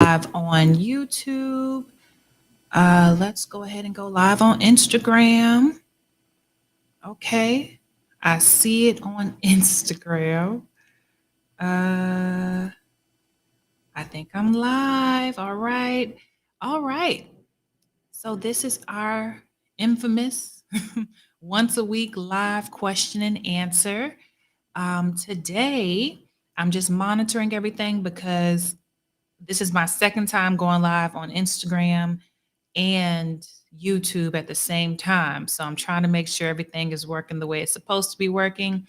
live on YouTube. Let's go ahead and go live on Instagram. Okay. I see it on Instagram. Uh, I think I'm live. All right. All right. So this is our infamous once a week live question and answer. Today, I'm just monitoring everything because this is my second time going live on Instagram and YouTube at the same time. So I'm trying to make sure everything is working the way it's supposed to be working.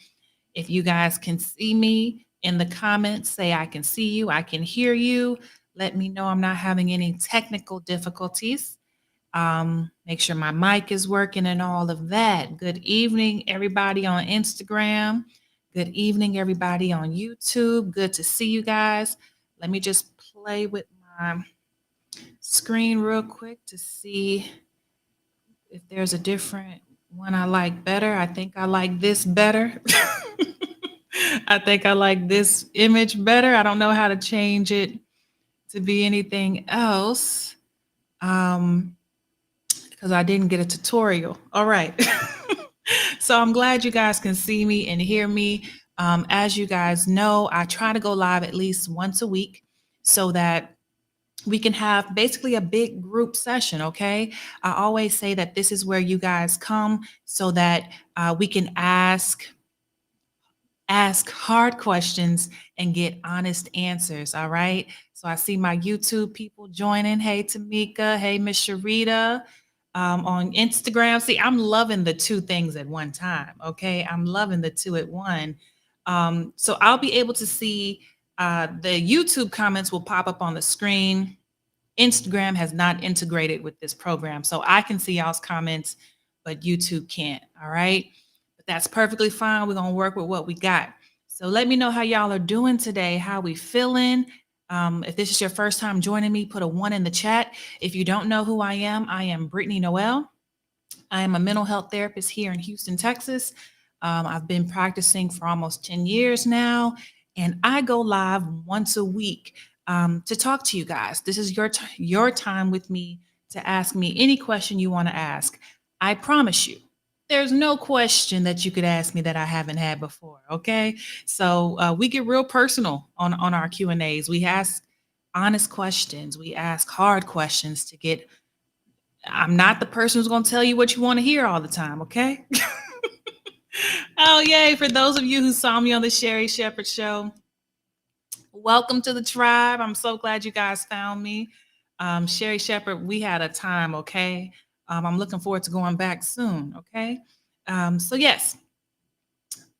If you guys can see me in the comments, say I can see you, I can hear you. Let me know I'm not having any technical difficulties. Make sure my mic is working and all of that. Good evening, everybody on Instagram. Good evening, everybody on YouTube. Good to see you guys. Let me just play with my screen real quick to see if there's a different one I like better. I think I like this better. I think I like this image better. I don't know how to change it to be anything else. Because I didn't get a tutorial. All right. So I'm glad you guys can see me and hear me. As you guys know, I try to go live at least once a week so that we can have basically a big group session. Okay. I always say that this is where you guys come so that we can ask hard questions and get honest answers. All right. So I see my YouTube people joining. Hey, Tamika. Hey, Miss Sharita. On Instagram. See, I'm loving the two things at one time. Okay. I'm loving the two at one. So I'll be able to see the YouTube comments will pop up on the screen. Instagram has not integrated with this program. So I can see y'all's comments, but YouTube can't. All right. But that's perfectly fine. We're going to work with what we got. So let me know how y'all are doing today. How we feeling? If this is your first time joining me, put a 1 in the chat. If you don't know who I am Brittainy Noel. I am a mental health therapist here in Houston, Texas. I've been practicing for almost 10 years now, and I go live once a week to talk to you guys. This is your time with me to ask me any question you want to ask. I promise you, there's no question that you could ask me that I haven't had before. Okay, so we get real personal on our Q&As. We ask honest questions. We ask hard questions to get. I'm not the person who's going to tell you what you want to hear all the time. Okay. Oh, yay. For those of you who saw me on the Sherry Shepherd show, welcome to the tribe. I'm so glad you guys found me. Sherry Shepherd, we had a time. Okay. I'm looking forward to going back soon. Okay. So yes,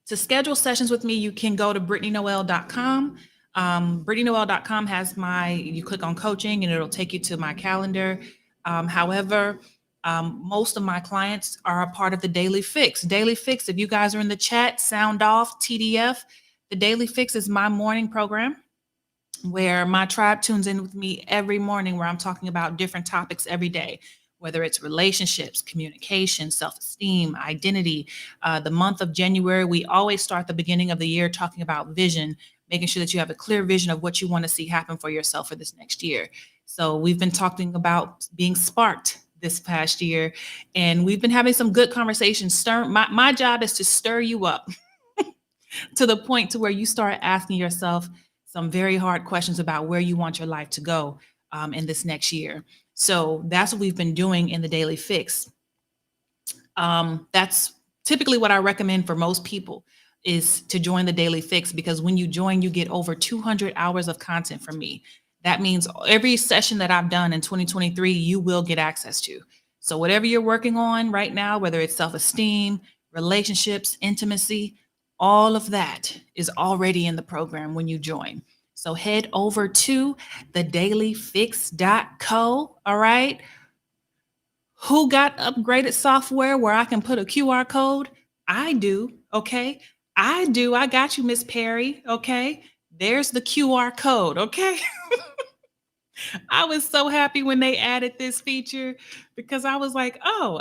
to schedule sessions with me, you can go to BrittainnyNoel.com. BrittainnyNoel.com has you click on coaching and it'll take you to my calendar. However, most of my clients are a part of the Daily Fix. Daily Fix, if you guys are in the chat, sound off, TDF. The Daily Fix is my morning program where my tribe tunes in with me every morning, where I'm talking about different topics every day, whether it's relationships, communication, self-esteem, identity. The month of January, we always start the beginning of the year talking about vision, making sure that you have a clear vision of what you want to see happen for yourself for this next year. So we've been talking about being sparked this past year, and we've been having some good conversations. My job is to stir you up to the point to where you start asking yourself some very hard questions about where you want your life to go in this next year. So that's what we've been doing in the Daily Fix. That's typically what I recommend for most people, is to join the Daily Fix, because when you join, you get over 200 hours of content from me. That means every session that I've done in 2023, you will get access to. So whatever you're working on right now, whether it's self-esteem, relationships, intimacy, all of that is already in the program when you join. So head over to thedailyfix.co. All right. Who got upgraded software where I can put a QR code? I do. Okay. I do. I got you, Miss Perry. Okay. There's the QR code. Okay. I was so happy when they added this feature, because I was like, oh,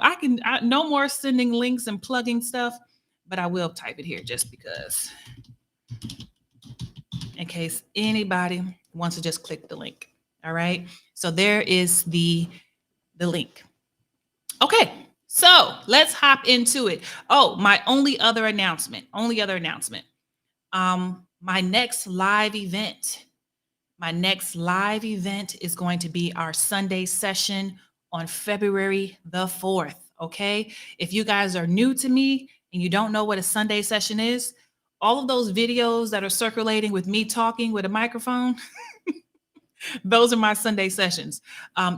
no more sending links and plugging stuff, but I will type it here just because, in case anybody wants to just click the link. All right. So there is the link. Okay. So let's hop into it. Oh, my only other announcement. My next live event. My next live event is going to be our Sunday session on February the 4th. Okay. If you guys are new to me and you don't know what a Sunday session is, all of those videos that are circulating with me talking with a microphone, those are my Sunday sessions.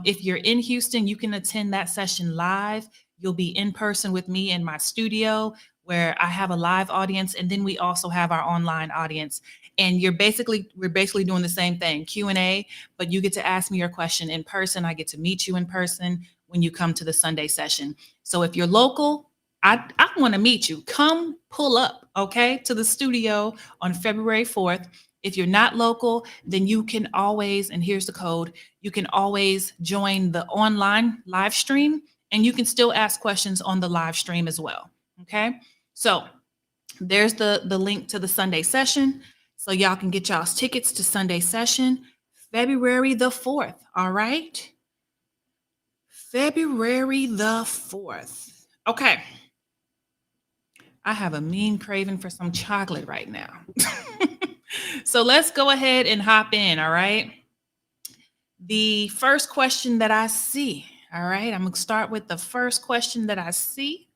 If you're in Houston, you can attend that session live. You'll be in person with me in my studio where I have a live audience, and then we also have our online audience. And we're basically doing the same thing, Q&A, but you get to ask me your question in person. I get to meet you in person when you come to the Sunday session. So if you're local, I want to meet you. Come pull up, okay, to the studio on February 4th. If you're not local, then you can always, and here's the code, you can always join the online live stream, and you can still ask questions on the live stream as well. Okay. So there's the link to the Sunday session. So y'all can get y'all's tickets to Sunday session, February the 4th. All right. February the 4th. Okay. I have a mean craving for some chocolate right now. So let's go ahead and hop in. All right. The first question that I see. All right. I'm going to start with the first question that I see.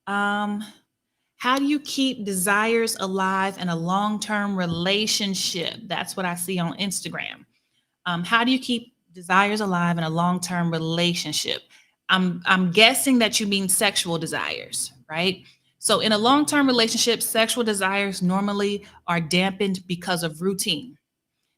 How do you keep desires alive in a long-term relationship? That's what I see on Instagram. How do you keep desires alive in a long-term relationship? I'm guessing that you mean sexual desires, right? So in a long-term relationship, sexual desires normally are dampened because of routine.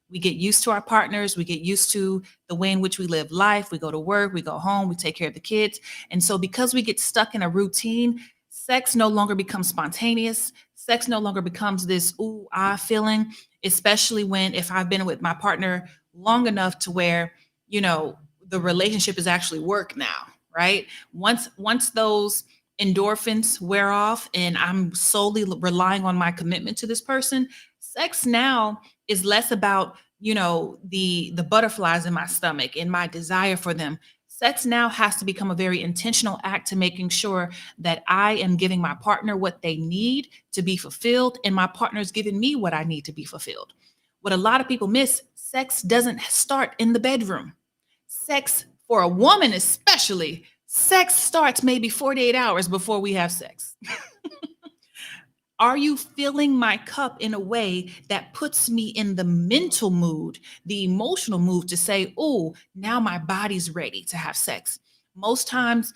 We get used to our partners. We get used to the way in which we live life. We go to work, we go home, we take care of the kids. And so because we get stuck in a routine, sex no longer becomes spontaneous. Sex no longer becomes this ooh, ah feeling, especially if I've been with my partner long enough to where, the relationship is actually work now, right? Once those endorphins wear off and I'm solely relying on my commitment to this person, sex now is less about the butterflies in my stomach and my desire for them. Sex now has to become a very intentional act to making sure that I am giving my partner what they need to be fulfilled, and my partner is giving me what I need to be fulfilled. What a lot of people miss, sex doesn't start in the bedroom. Sex, for a woman especially, sex starts maybe 48 hours before we have sex. Are you filling my cup in a way that puts me in the mental mood, the emotional mood to say, oh, now my body's ready to have sex? Most times,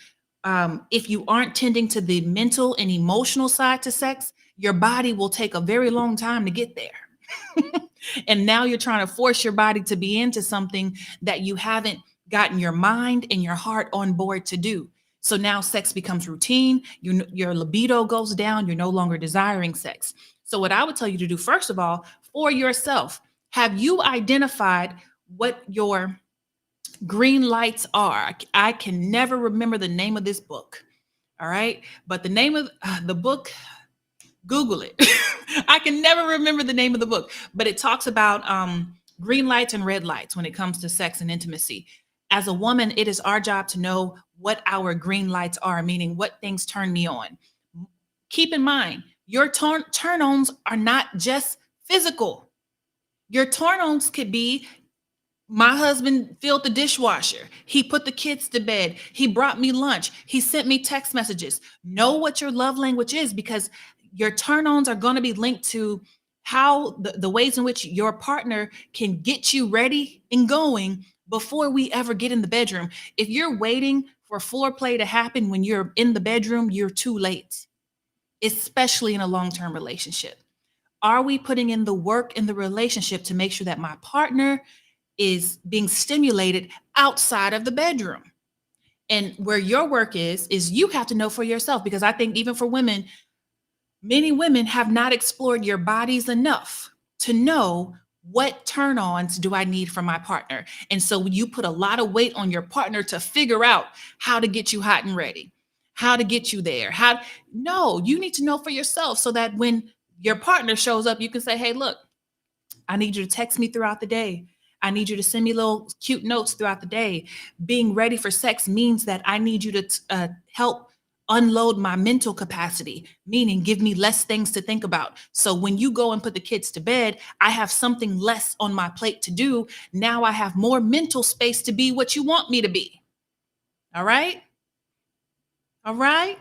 if you aren't tending to the mental and emotional side to sex, your body will take a very long time to get there. And now you're trying to force your body to be into something that you haven't gotten your mind and your heart on board to do. So now sex becomes routine. Your libido goes down. You're no longer desiring sex. So what I would tell you to do, first of all, for yourself, have you identified what your green lights are? I can never remember the name of this book. All right. But the name of the book, Google it. I can never remember the name of the book, but it talks about green lights and red lights when it comes to sex and intimacy. As a woman, it is our job to know what our green lights are, meaning what things turn me on. Keep in mind, your turn-ons are not just physical. Your turn-ons could be, my husband filled the dishwasher. He put the kids to bed. He brought me lunch. He sent me text messages. Know what your love language is, because your turn-ons are going to be linked to how the ways in which your partner can get you ready and going before we ever get in the bedroom. If you're waiting for foreplay to happen when you're in the bedroom, you're too late, especially in a long-term relationship. Are we putting in the work in the relationship to make sure that my partner is being stimulated outside of the bedroom? And where your work is you have to know for yourself, because I think even for women, many women have not explored your bodies enough to know what turn-ons do I need from my partner. And so you put a lot of weight on your partner to figure out how to get you hot and ready, how to get you there. No, you need to know for yourself so that when your partner shows up, you can say, hey, look, I need you to text me throughout the day. I need you to send me little cute notes throughout the day. Being ready for sex means that I need you to help unload my mental capacity, meaning give me less things to think about. So when you go and put the kids to bed, I have something less on my plate to do. Now I have more mental space to be what you want me to be. All right? All right?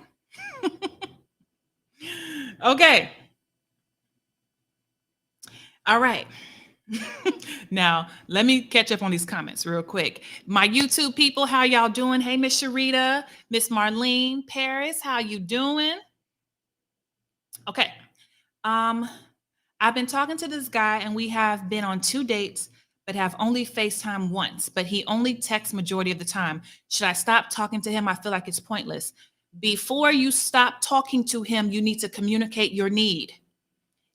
Okay. All right. Now, let me catch up on these comments real quick. My YouTube people, how y'all doing? Hey, Miss Sharita, Miss Marlene, Paris, how you doing? Okay. Um, I've been talking to this guy and we have been on 2 dates, but have only FaceTime once, but he only texts majority of the time. Should I stop talking to him? I feel like it's pointless. Before you stop talking to him, you need to communicate your need.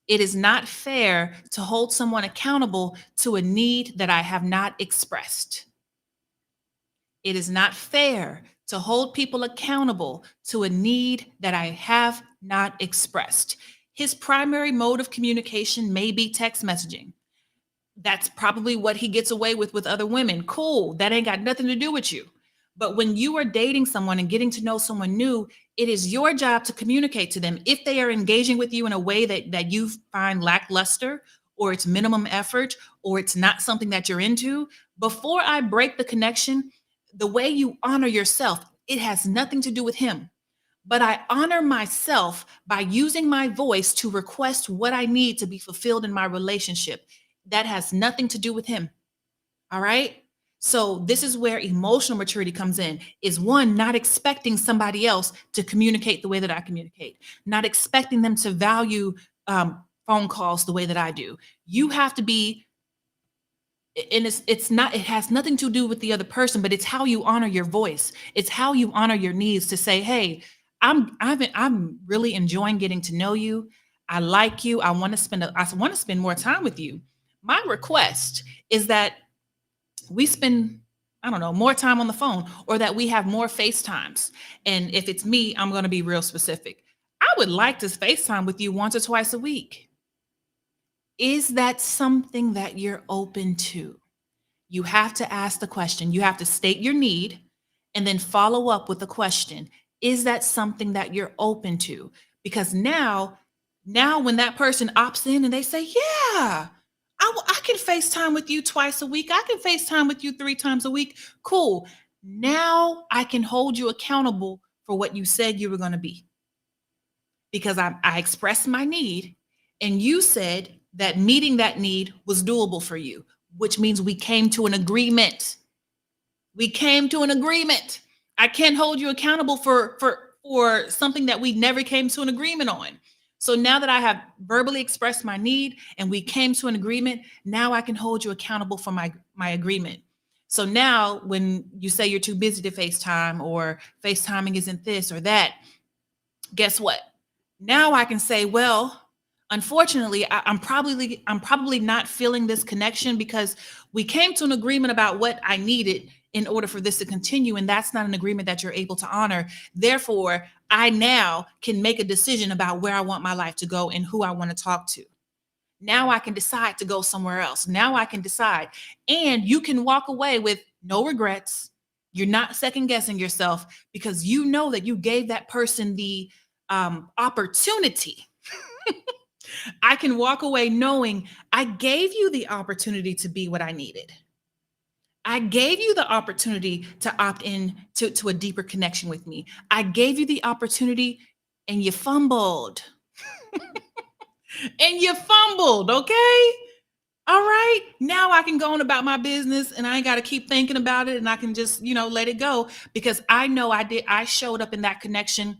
It is not fair to hold someone accountable to a need that I have not expressed. It is not fair to hold people accountable to a need that I have not expressed. His primary mode of communication may be text messaging. That's probably what he gets away with other women. Cool. That ain't got nothing to do with you. But when you are dating someone and getting to know someone new, it is your job to communicate to them. If they are engaging with you in a way that you find lackluster, or it's minimum effort, or it's not something that you're into, before I break the connection, the way you honor yourself, it has nothing to do with him. But I honor myself by using my voice to request what I need to be fulfilled in my relationship. That has nothing to do with him. All right. So this is where emotional maturity comes in, is one, not expecting somebody else to communicate the way that I communicate, not expecting them to value phone calls the way that I do. You have to be, and it's not, it has nothing to do with the other person, but it's how you honor your voice. It's how you honor your needs to say, hey, I'm really enjoying getting to know you. I like you. I want to spend more time with you. My request is that we spend, I don't know, more time on the phone, or that we have more FaceTimes. And if it's me, I'm going to be real specific. I would like to FaceTime with you once or twice a week. Is that something that you're open to? You have to ask the question. You have to state your need and then follow up with the question. Is that something that you're open to? Because now when that person opts in and they say, yeah, I can FaceTime with you twice a week. I can FaceTime with you 3 times a week. Cool. Now I can hold you accountable for what you said you were going to be, because I expressed my need and you said that meeting that need was doable for you, which means we came to an agreement. We came to an agreement. I can't hold you accountable for something that we never came to an agreement on. So now that I have verbally expressed my need and we came to an agreement, now I can hold you accountable for my agreement. So now when you say you're too busy to FaceTime, or FaceTiming isn't this or that, guess what? Now I can say, well, unfortunately, I'm probably not feeling this connection, because we came to an agreement about what I needed in order for this to continue, and that's not an agreement that you're able to honor. Therefore, I now can make a decision about where I want my life to go and who I want to talk to. Now I can decide to go somewhere else. Now I can decide. And you can walk away with no regrets. You're not second guessing yourself, because you know that you gave that person the opportunity. I can walk away knowing I gave you the opportunity to be what I needed. I gave you the opportunity to opt in to a deeper connection with me. I gave you the opportunity and you fumbled. And you fumbled, okay? All right. Now I can go on about my business and I ain't got to keep thinking about it, and I can just, let it go, because I know I showed up in that connection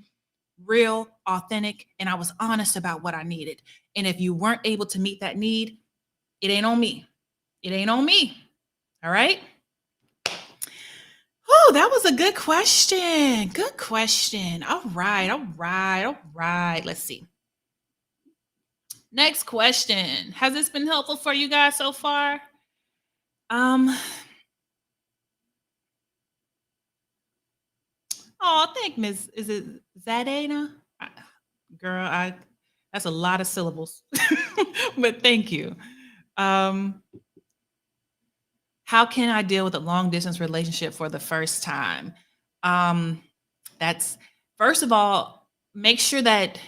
real, authentic, and I was honest about what I needed. And if you weren't able to meet that need, it ain't on me. It ain't on me. All right. Oh, that was a good question. Good question. All right. All right. All right. Let's see. Next question. Has this been helpful for you guys so far? Oh, thank Miss. Is it Zadana? Girl, that's a lot of syllables. But thank you. Um, How can I deal with a long distance relationship for the first time? Um, that's first of all, make sure that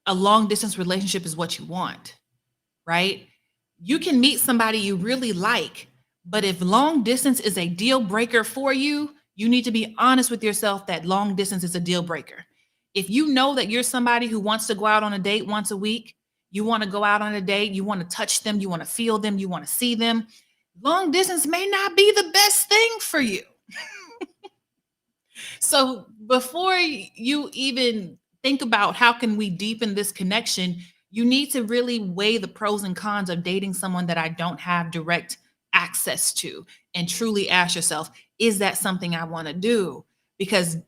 a long distance relationship is what you want, right? You can meet somebody you really like, but if long distance is a deal breaker for you, you need to be honest with yourself that long distance is a deal breaker. If you know that you're somebody who wants to go out on a date once a week, you want to go out on a date, you want to touch them, you want to feel them, you want to see them, long distance may not be the best thing for you. So before you even think about how can we deepen this connection, you need to really weigh the pros and cons of dating someone that I don't have direct access to and truly ask yourself, is that something I want to do? Because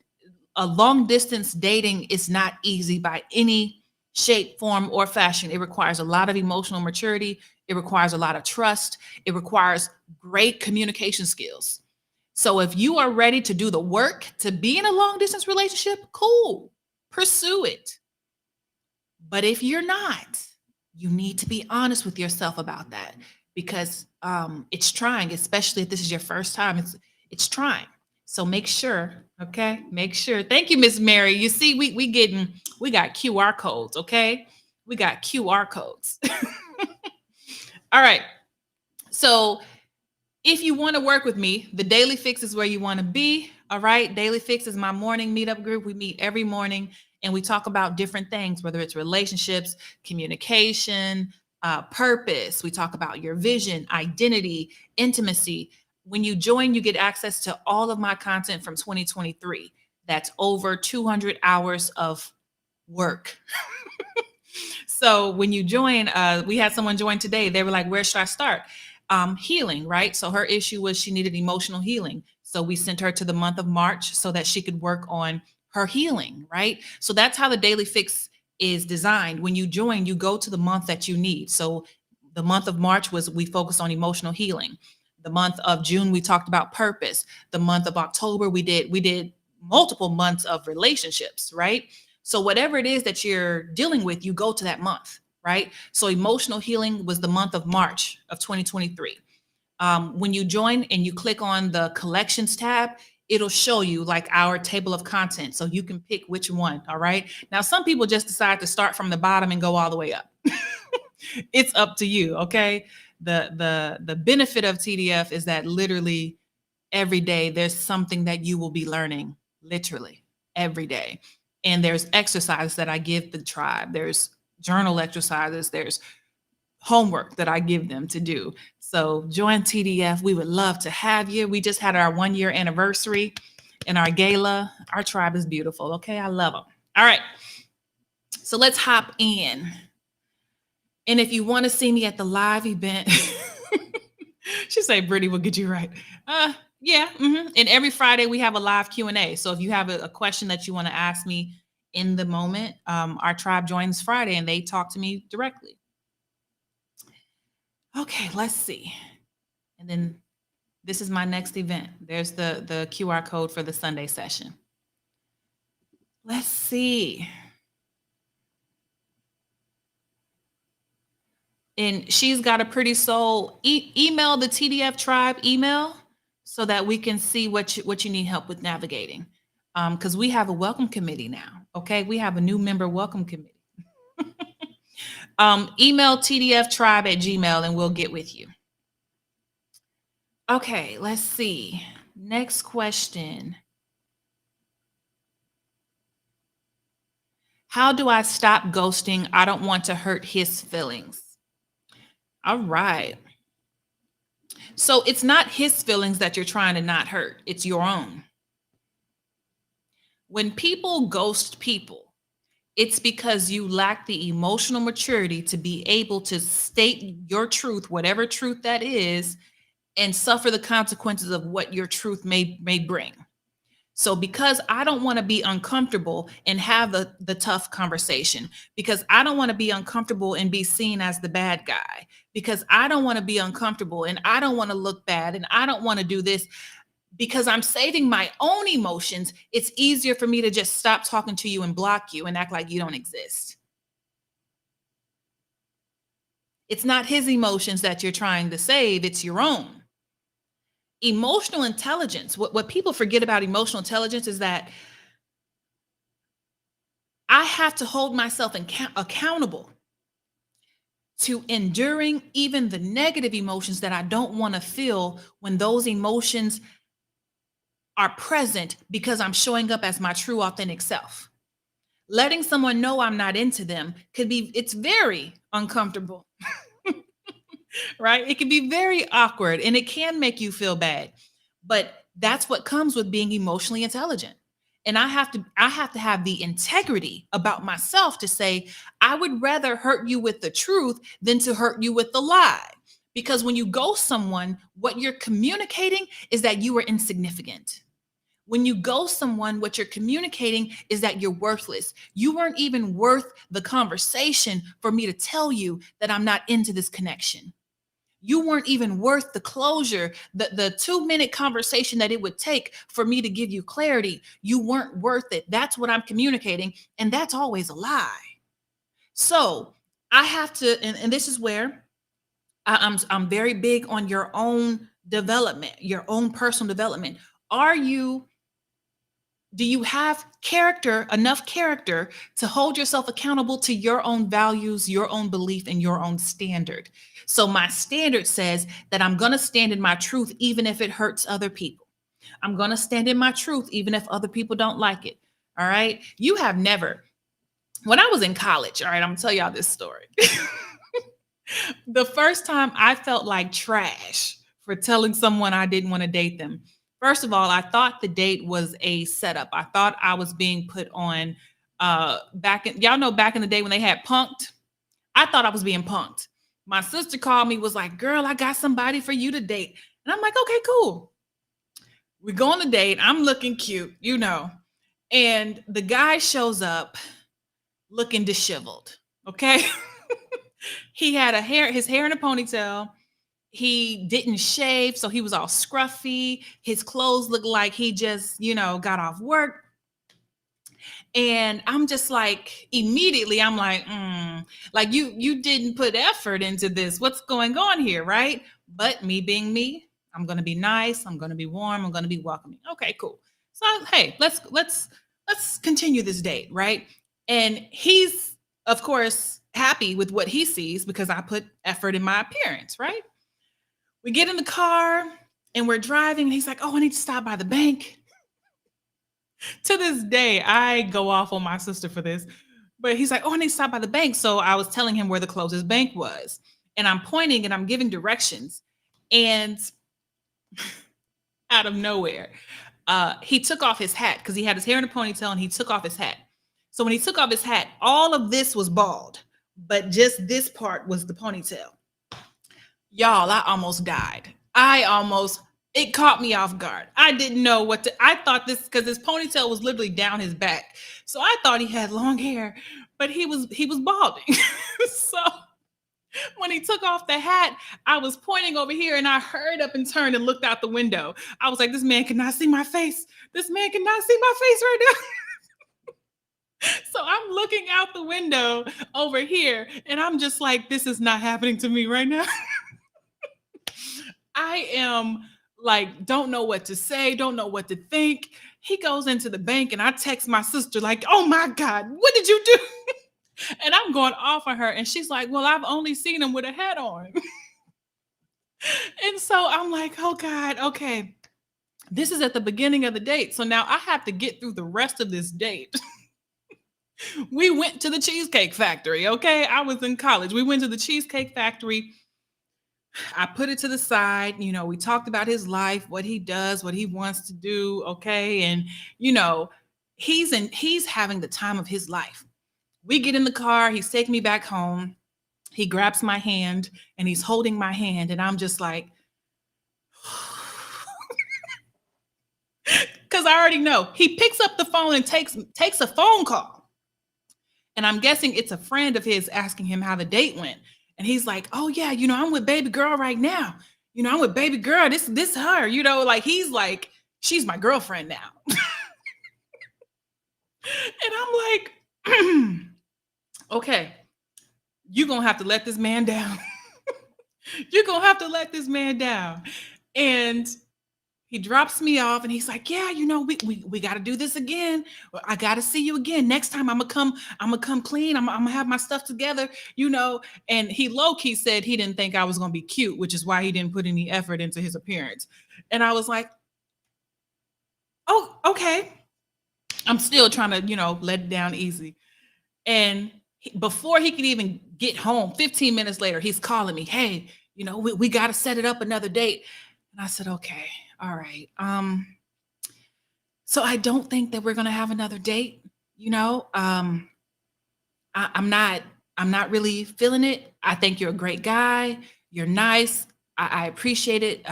a long distance dating is not easy by any shape, form, or fashion. It requires a lot of emotional maturity. It requires a lot of trust. It requires great communication skills. So if you are ready to do the work to be in a long distance relationship, cool, pursue it. But if you're not, you need to be honest with yourself about that because it's trying, especially if this is your first time. It's trying. So make sure, okay? Make sure. Thank you, Miss Mary. You see, we got QR codes, okay? We got QR codes. All right. So if you want to work with me, the Daily Fix is where you want to be. All right. Daily Fix is my morning meetup group. We meet every morning and we talk about different things, whether it's relationships, communication, purpose. We talk about your vision, identity, intimacy. When you join, you get access to all of my content from 2023. That's over 200 hours of work. So when you join, we had someone join today. They were like, where should I start? Healing, right? So her issue was she needed emotional healing. So we sent her to the month of March so that she could work on her healing, right? So that's how the Daily Fix is designed. When you join, you go to the month that you need. So the month of March was we focused on emotional healing. The month of June, we talked about purpose. The month of October, we did multiple months of relationships, right? So whatever it is that you're dealing with, you go to that month, right? So emotional healing was the month of March of 2023. When you join and you click on the collections tab, it'll show you like our table of content. So you can pick which one. All right. Now, some people just decide to start from the bottom and go all the way up. It's up to you. Okay. The benefit of TDF is that literally every day there's something that you will be learning, literally every day. And there's exercises that I give the tribe. There's journal exercises. There's homework that I give them to do. So join TDF. We would love to have you. We just had our 1 year anniversary in our gala. Our tribe is beautiful. Okay. I love them. All right. So let's hop in. And if you want to see me at the live event, she say, Brittany will get you right. Yeah. And every Friday we have a live Q&A. So if you have a question that you want to ask me in the moment, our tribe joins Friday and they talk to me directly. Okay, let's see. And then this is my next event. There's the QR code for the Sunday session. Let's see. And she's got a pretty soul. Email the TDF tribe email so that we can see what you need help with navigating. Because we have a welcome committee now. Okay, we have a new member welcome committee. Email tdftribe@gmail and we'll get with you. Okay, let's see. Next question. How do I stop ghosting? I don't want to hurt his feelings. All right. So it's not his feelings that you're trying to not hurt, it's your own. When people ghost people, it's because you lack the emotional maturity to be able to state your truth, whatever truth that is, and suffer the consequences of what your truth may bring. So because I don't want to be uncomfortable and have the tough conversation, because I don't want to be uncomfortable and be seen as the bad guy, because I don't want to be uncomfortable and I don't want to look bad and I don't want to do this, because I'm saving my own emotions, it's easier for me to just stop talking to you and block you and act like you don't exist. It's not his emotions that you're trying to save, it's your own. Emotional intelligence, what people forget about emotional intelligence is that I have to hold myself accountable to enduring even the negative emotions that I don't want to feel when those emotions are present because I'm showing up as my true authentic self. Letting someone know I'm not into them it's very uncomfortable, right? It can be very awkward and it can make you feel bad. But that's what comes with being emotionally intelligent. And I have to have the integrity about myself to say, I would rather hurt you with the truth than to hurt you with the lie. Because when you ghost someone, what you're communicating is that you are insignificant. When you ghost someone, what you're communicating is that you're worthless. You weren't even worth the conversation for me to tell you that I'm not into this connection. You weren't even worth the closure, the 2-minute conversation that it would take for me to give you clarity. You weren't worth it. That's what I'm communicating. And that's always a lie. So I have to, and this is where I'm very big on your own development, your own personal development. Are you Do you have enough character to hold yourself accountable to your own values, your own belief, and your own standard? So, my standard says that I'm going to stand in my truth, even if it hurts other people. I'm going to stand in my truth, even if other people don't like it. All right. You have never, when I was in college, all right, I'm going to tell y'all this story. The first time I felt like trash for telling someone I didn't want to date them. First of all, I thought the date was a setup. I thought I was being put on y'all know back in the day when they had punked. I thought I was being punked. My sister called me, was like, "Girl, I got somebody for you to date." And I'm like, "Okay, cool." We go on the date. I'm looking cute, And the guy shows up looking disheveled. Okay. He had his hair in a ponytail. He didn't shave, so he was all scruffy. His clothes looked like he just, got off work. And I'm just like, immediately, I'm like, like you didn't put effort into this. What's going on here, right? But me being me, I'm gonna be nice. I'm gonna be warm. I'm gonna be welcoming. Okay, cool. So hey, let's continue this date, right? And he's of course happy with what he sees because I put effort in my appearance, right? We get in the car and we're driving, and he's like, "Oh, I need to stop by the bank." To this day, I go off on my sister for this, but he's like, "Oh, I need to stop by the bank." So I was telling him where the closest bank was, and I'm pointing and I'm giving directions. And out of nowhere, he took off his hat because he had his hair in a ponytail and he took off his hat. So when he took off his hat, all of this was bald, but just this part was the ponytail. Y'all, I almost died. It caught me off guard. I didn't know I thought this, because his ponytail was literally down his back. So I thought he had long hair, but he was balding. So when he took off the hat, I was pointing over here and I hurried up and turned and looked out the window. I was like, this man cannot see my face. This man cannot see my face right now. So I'm looking out the window over here and I'm just like, this is not happening to me right now. I am like, don't know what to say, don't know what to think. He goes into the bank and I text my sister like, "Oh my God, what did you do?" And I'm going off on her. And she's like, "Well, I've only seen him with a hat on." And so I'm like, "Oh God, okay. This is at the beginning of the date. So now I have to get through the rest of this date." We went to the Cheesecake Factory. Okay. I was in college. We went to the Cheesecake Factory. I put it to the side. We talked about his life, what he does, what he wants to do. Okay. And, he's having the time of his life. We get in the car. He's taking me back home. He grabs my hand and he's holding my hand. And I'm just like, because I already know. He picks up the phone and takes a phone call. And I'm guessing it's a friend of his asking him how the date went. And he's like, "Oh yeah, I'm with baby girl right now. I'm with baby girl. This her, like he's like, she's my girlfriend now." And I'm like, "Okay, you're gonna have to let this man down." You're gonna have to let this man down. And He drops me off and he's like, yeah, we got to do this again. I got to see you again. Next time I'm gonna come clean. I'm gonna have my stuff together, you know. And he low key said he didn't think I was gonna be cute, which is why he didn't put any effort into his appearance. And I was like, oh, okay. I'm still trying to, let it down easy. And before he could even get home, 15 minutes later, he's calling me, hey, we got to set it up another date. And I said, okay, all right. So I don't think that we're going to have another date. I'm not really feeling it. I think you're a great guy. You're nice. I appreciate it.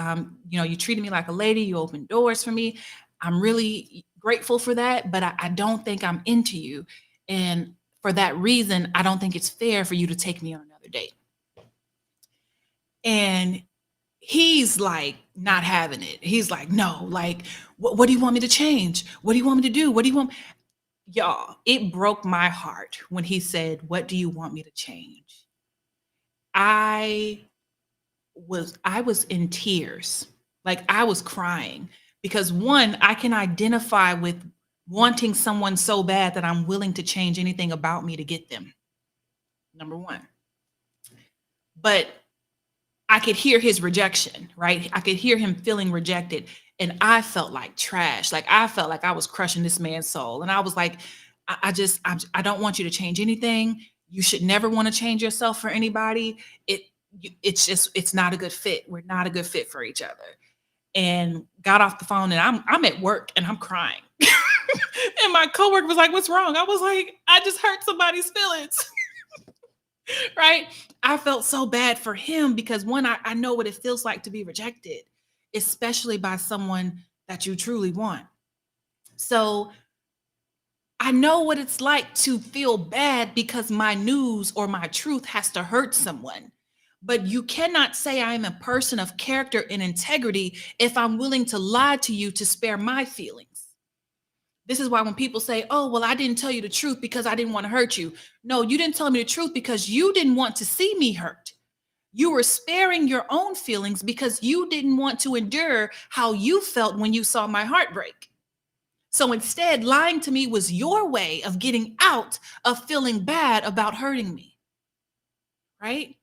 You treated me like a lady. You opened doors for me. I'm really grateful for that, but I don't think I'm into you. And for that reason, I don't think it's fair for you to take me on another date. And he's like not having it. He's like, no, like, what do you want me to change? What do you want me to do? What do you want? Y'all, it broke my heart when he said, what do you want me to change? I was in tears. Like I was crying because one, I can identify with wanting someone so bad that I'm willing to change anything about me to get them. Number one. But I could hear his rejection, right? I could hear him feeling rejected. And I felt like trash. Like I felt like I was crushing this man's soul. And I was like, I don't want you to change anything. You should never want to change yourself for anybody. It's not a good fit. We're not a good fit for each other. And got off the phone and I'm at work and I'm crying. And my coworker was like, what's wrong? I was like, I just hurt somebody's feelings. Right? I felt so bad for him because one, I know what it feels like to be rejected, especially by someone that you truly want. So I know what it's like to feel bad because my news or my truth has to hurt someone. But you cannot say I am a person of character and integrity if I'm willing to lie to you to spare my feelings. This is why when people say, oh, well, I didn't tell you the truth because I didn't want to hurt you. No, you didn't tell me the truth because you didn't want to see me hurt. You were sparing your own feelings because you didn't want to endure how you felt when you saw my heart break. So instead, lying to me was your way of getting out of feeling bad about hurting me, right?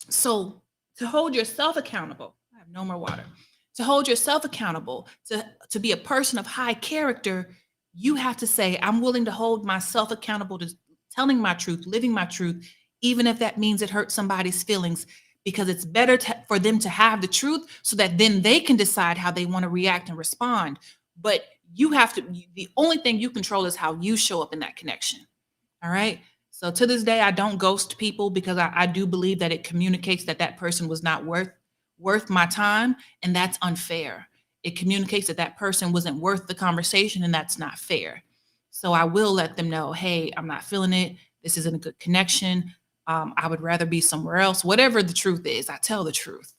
So to hold yourself accountable, I have no more water. To hold yourself accountable, to be a person of high character, you have to say, I'm willing to hold myself accountable to telling my truth, living my truth, even if that means it hurts somebody's feelings, because it's better for them to have the truth so that then they can decide how they want to react and respond. But the only thing you control is how you show up in that connection. All right. So to this day, I don't ghost people because I do believe that it communicates that person was not worth my time, and that's unfair. It communicates that person wasn't worth the conversation, and that's not fair. So I will let them know, hey, I'm not feeling it. This isn't a good connection. I would rather be somewhere else. Whatever the truth is, I tell the truth.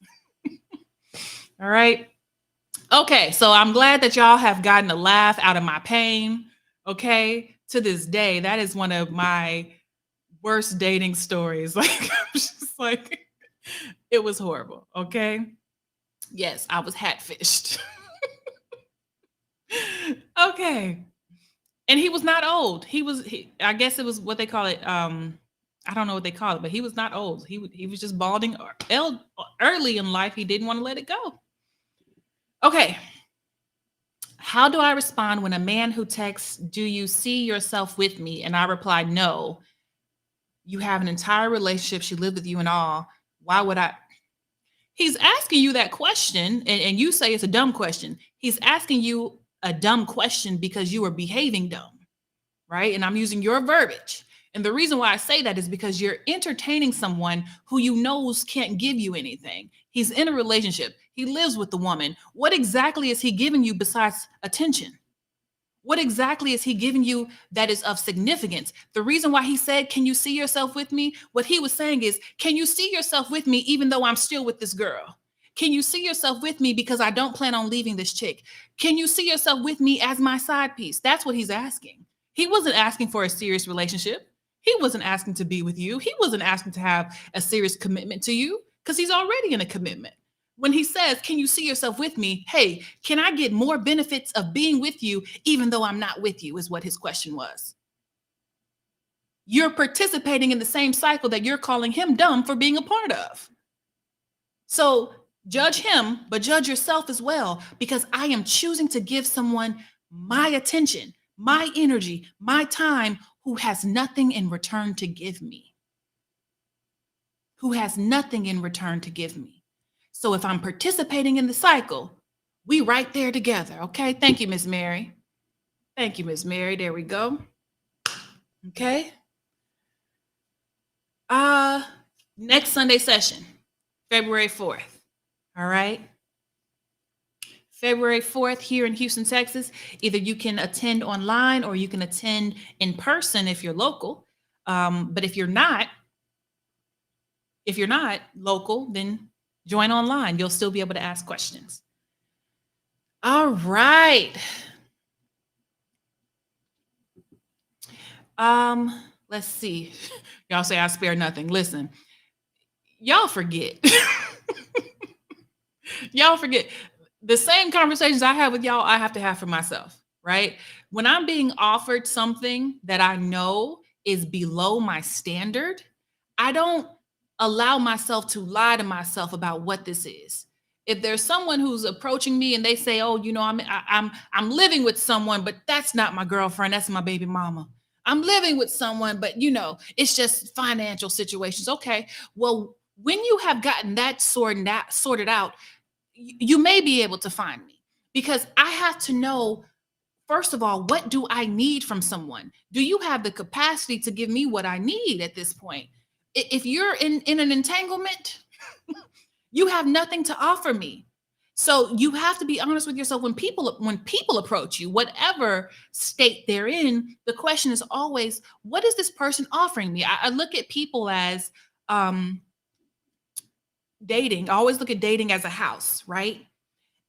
All right. Okay, so I'm glad that y'all have gotten a laugh out of my pain. Okay, to this day, that is one of my worst dating stories. Like, I'm just like, it was horrible. Okay, yes, I was hatfished. Okay, and he was not old. I guess it was what they call it. I don't know what they call it, but he was not old. He was just balding early in life. He didn't want to let it go. Okay. How do I respond when a man who texts, do you see yourself with me? And I reply, no. You have an entire relationship. She lived with you and all. Why would I? He's asking you that question, and you say it's a dumb question. He's asking you a dumb question because you are behaving dumb, right? And I'm using your verbiage. And the reason why I say that is because you're entertaining someone who you knows can't give you anything. He's in a relationship. He lives with the woman. What exactly is he giving you besides attention? What exactly is he giving you that is of significance? The reason why he said, can you see yourself with me? What he was saying is, can you see yourself with me even though I'm still with this girl? Can you see yourself with me because I don't plan on leaving this chick? Can you see yourself with me as my side piece? That's what he's asking. He wasn't asking for a serious relationship. He wasn't asking to be with you. He wasn't asking to have a serious commitment to you because he's already in a commitment. When he says, can you see yourself with me? Hey, can I get more benefits of being with you even though I'm not with you? Is what his question was. You're participating in the same cycle that you're calling him dumb for being a part of. So judge him, but judge yourself as well, because I am choosing to give someone my attention, my energy, my time, who has nothing in return to give me. Who has nothing in return to give me. So if I'm participating in the cycle, we right there together. Okay. Thank you, Miss Mary. Thank you, Miss Mary. There we go. Okay. Uh, Next Sunday session, February 4th. All right. February 4th here in Houston, Texas. Either you can attend online or you can attend in person if you're local. But if you're not local, then join online. You'll still be able to ask questions. All right. Let's see. Y'all say I spare nothing. Listen, y'all forget. Y'all forget the same conversations I have with y'all, I have to have for myself, right? When I'm being offered something that I know is below my standard, I don't allow myself to lie to myself about what this is. If there's someone who's approaching me and they say, "Oh, I'm living with someone, but that's not my girlfriend, that's my baby mama. I'm living with someone, but it's just financial situations." Okay, well, when you have gotten that sorted out, you may be able to find me, because I have to know, first of all, what do I need from someone? Do you have the capacity to give me what I need at this point? If you're in an entanglement, you have nothing to offer me. So you have to be honest with yourself. When people approach you, whatever state they're in, the question is always, what is this person offering me? I look at people as dating. I always look at dating as a house, right?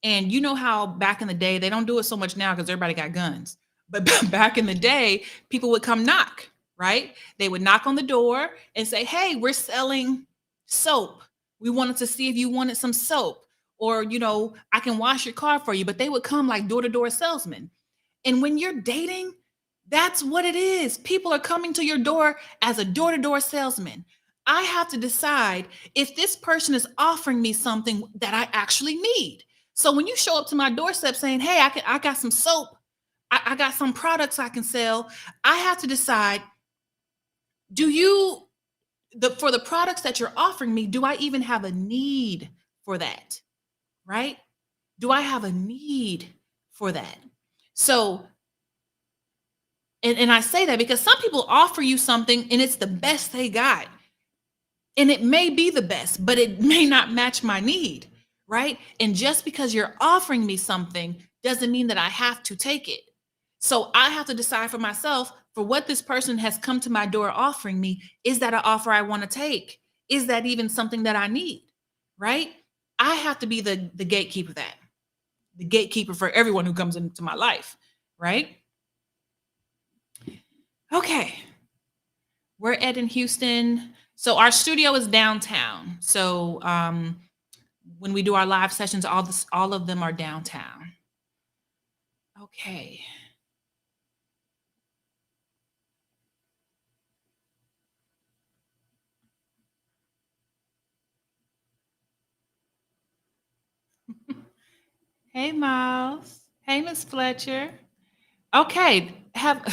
And you know how back in the day, they don't do it so much now because everybody got guns. But back in the day, people would come knock, right? They would knock on the door and say, "Hey, we're selling soap. We wanted to see if you wanted some soap, or, I can wash your car for you." But they would come like door to door salesmen. And when you're dating, that's what it is. People are coming to your door as a door to door salesman. I have to decide if this person is offering me something that I actually need. So when you show up to my doorstep saying, "Hey, I got some soap, I got some products I can sell," I have to decide, do you, for the products that you're offering me, do I even have a need for that? Right? Do I have a need for that? So, and I say that because some people offer you something and it's the best they got. And it may be the best, but it may not match my need, right? And just because you're offering me something doesn't mean that I have to take it. So I have to decide for myself, for what this person has come to my door offering me, is that an offer I want to take? Is that even something that I need, right? I have to be the gatekeeper of that, the gatekeeper for everyone who comes into my life, right? Okay. We're in Houston. So our studio is downtown. So when we do our live sessions, all of them are downtown. Okay. Hey, Miles. Hey, Miss Fletcher. Okay. Have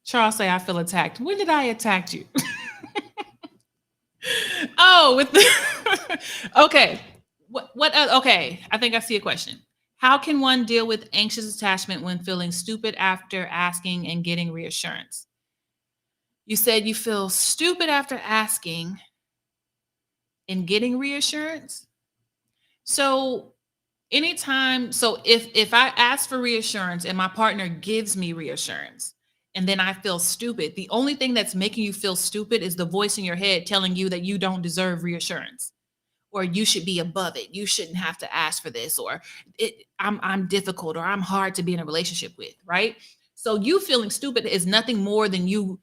Charles say I feel attacked. When did I attack you? Oh, with the okay. Okay, I think I see a question. How can one deal with anxious attachment when feeling stupid after asking and getting reassurance? You said you feel stupid after asking and getting reassurance. So if I ask for reassurance and my partner gives me reassurance and then I feel stupid, the only thing that's making you feel stupid is the voice in your head telling you that you don't deserve reassurance, or you should be above it. You shouldn't have to ask for this, or I'm difficult, or I'm hard to be in a relationship with, right? So you feeling stupid is nothing more than you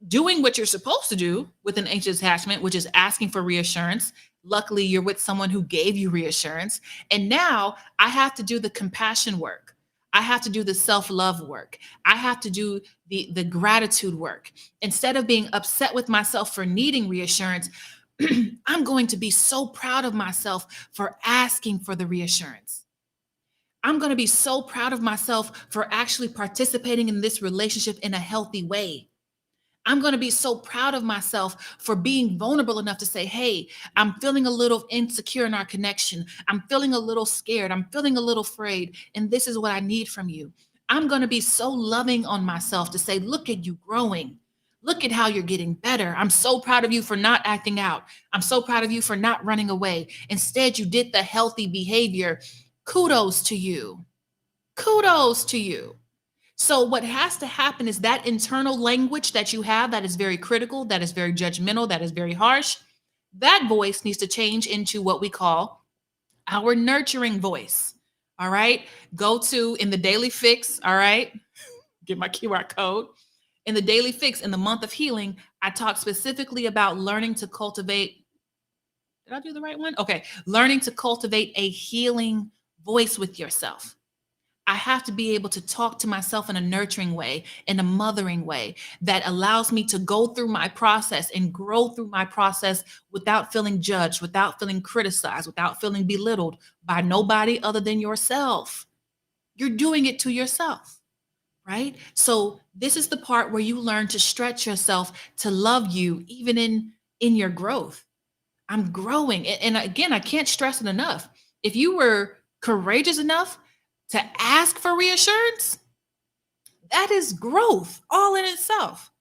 doing what you're supposed to do with an anxious attachment, which is asking for reassurance. Luckily, you're with someone who gave you reassurance. And now I have to do the compassion work. I have to do the self-love work. I have to do the gratitude work. Instead of being upset with myself for needing reassurance, I'm going to be so proud of myself for asking for the reassurance. I'm going to be so proud of myself for actually participating in this relationship in a healthy way. I'm going to be so proud of myself for being vulnerable enough to say, hey, I'm feeling a little insecure in our connection. I'm feeling a little scared. I'm feeling a little afraid. And this is what I need from you. I'm going to be so loving on myself to say, look at you growing. Look at how you're getting better. I'm so proud of you for not acting out. I'm so proud of you for not running away. Instead, you did the healthy behavior. Kudos to you. Kudos to you. So what has to happen is that internal language that you have that is very critical, that is very judgmental, that is very harsh, that voice needs to change into what we call our nurturing voice. All right. Go to in the daily fix. All right. Get my QR code. In the daily fix, in the month of healing, I talk specifically about learning to cultivate. Did I do the right one? Okay. Learning to cultivate a healing voice with yourself. I have to be able to talk to myself in a nurturing way, in a mothering way that allows me to go through my process and grow through my process without feeling judged, without feeling criticized, without feeling belittled by nobody other than yourself. You're doing it to yourself, right? So this is the part where you learn to stretch yourself to love you even in your growth. I'm growing. And again, I can't stress it enough. If you were courageous enough to ask for reassurance, that is growth all in itself.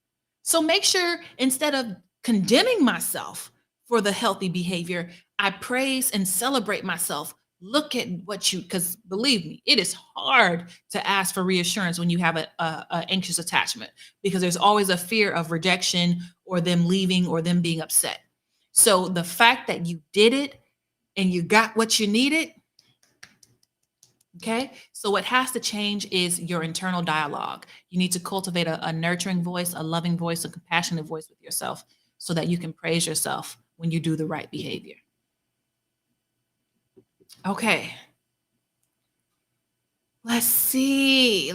So make sure instead of condemning myself for the healthy behavior, I praise and celebrate myself. Look at what you, because believe me, it is hard to ask for reassurance when you have a anxious attachment because there's always a fear of rejection or them leaving or them being upset. So the fact that you did it and you got what you needed, okay? So what has to change is your internal dialogue. You need to cultivate a nurturing voice, a loving voice, a compassionate voice with yourself so that you can praise yourself when you do the right behavior. Okay. Let's see.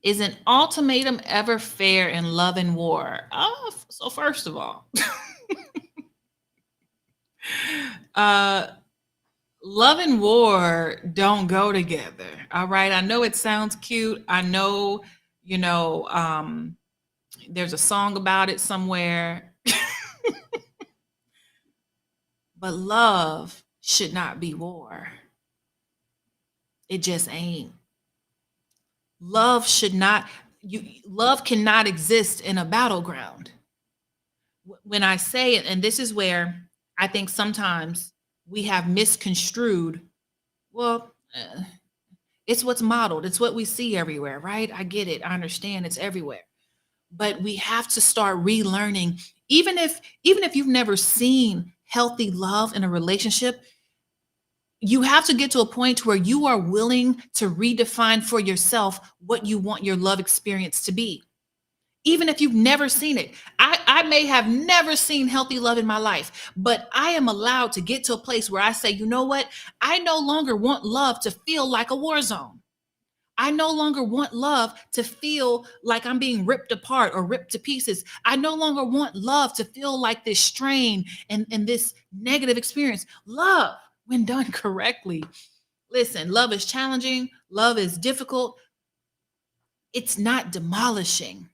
Is an ultimatum ever fair in love and war? Oh, so first of all, love and war don't go together. All right. I know it sounds cute. I know, there's a song about it somewhere. But love should not be war. It just ain't. Love cannot exist in a battleground. When I say it, and this is where I think sometimes we have misconstrued, well, it's what's modeled. It's what we see everywhere, right? I get it. I understand it's everywhere. But we have to start relearning. Even if you've never seen healthy love in a relationship, you have to get to a point where you are willing to redefine for yourself what you want your love experience to be. Even if you've never seen it. I may have never seen healthy love in my life, but I am allowed to get to a place where I say, you know what? I no longer want love to feel like a war zone. I no longer want love to feel like I'm being ripped apart or ripped to pieces. I no longer want love to feel like this strain and this negative experience. Love, when done correctly. Listen, love is challenging. Love is difficult. It's not demolishing.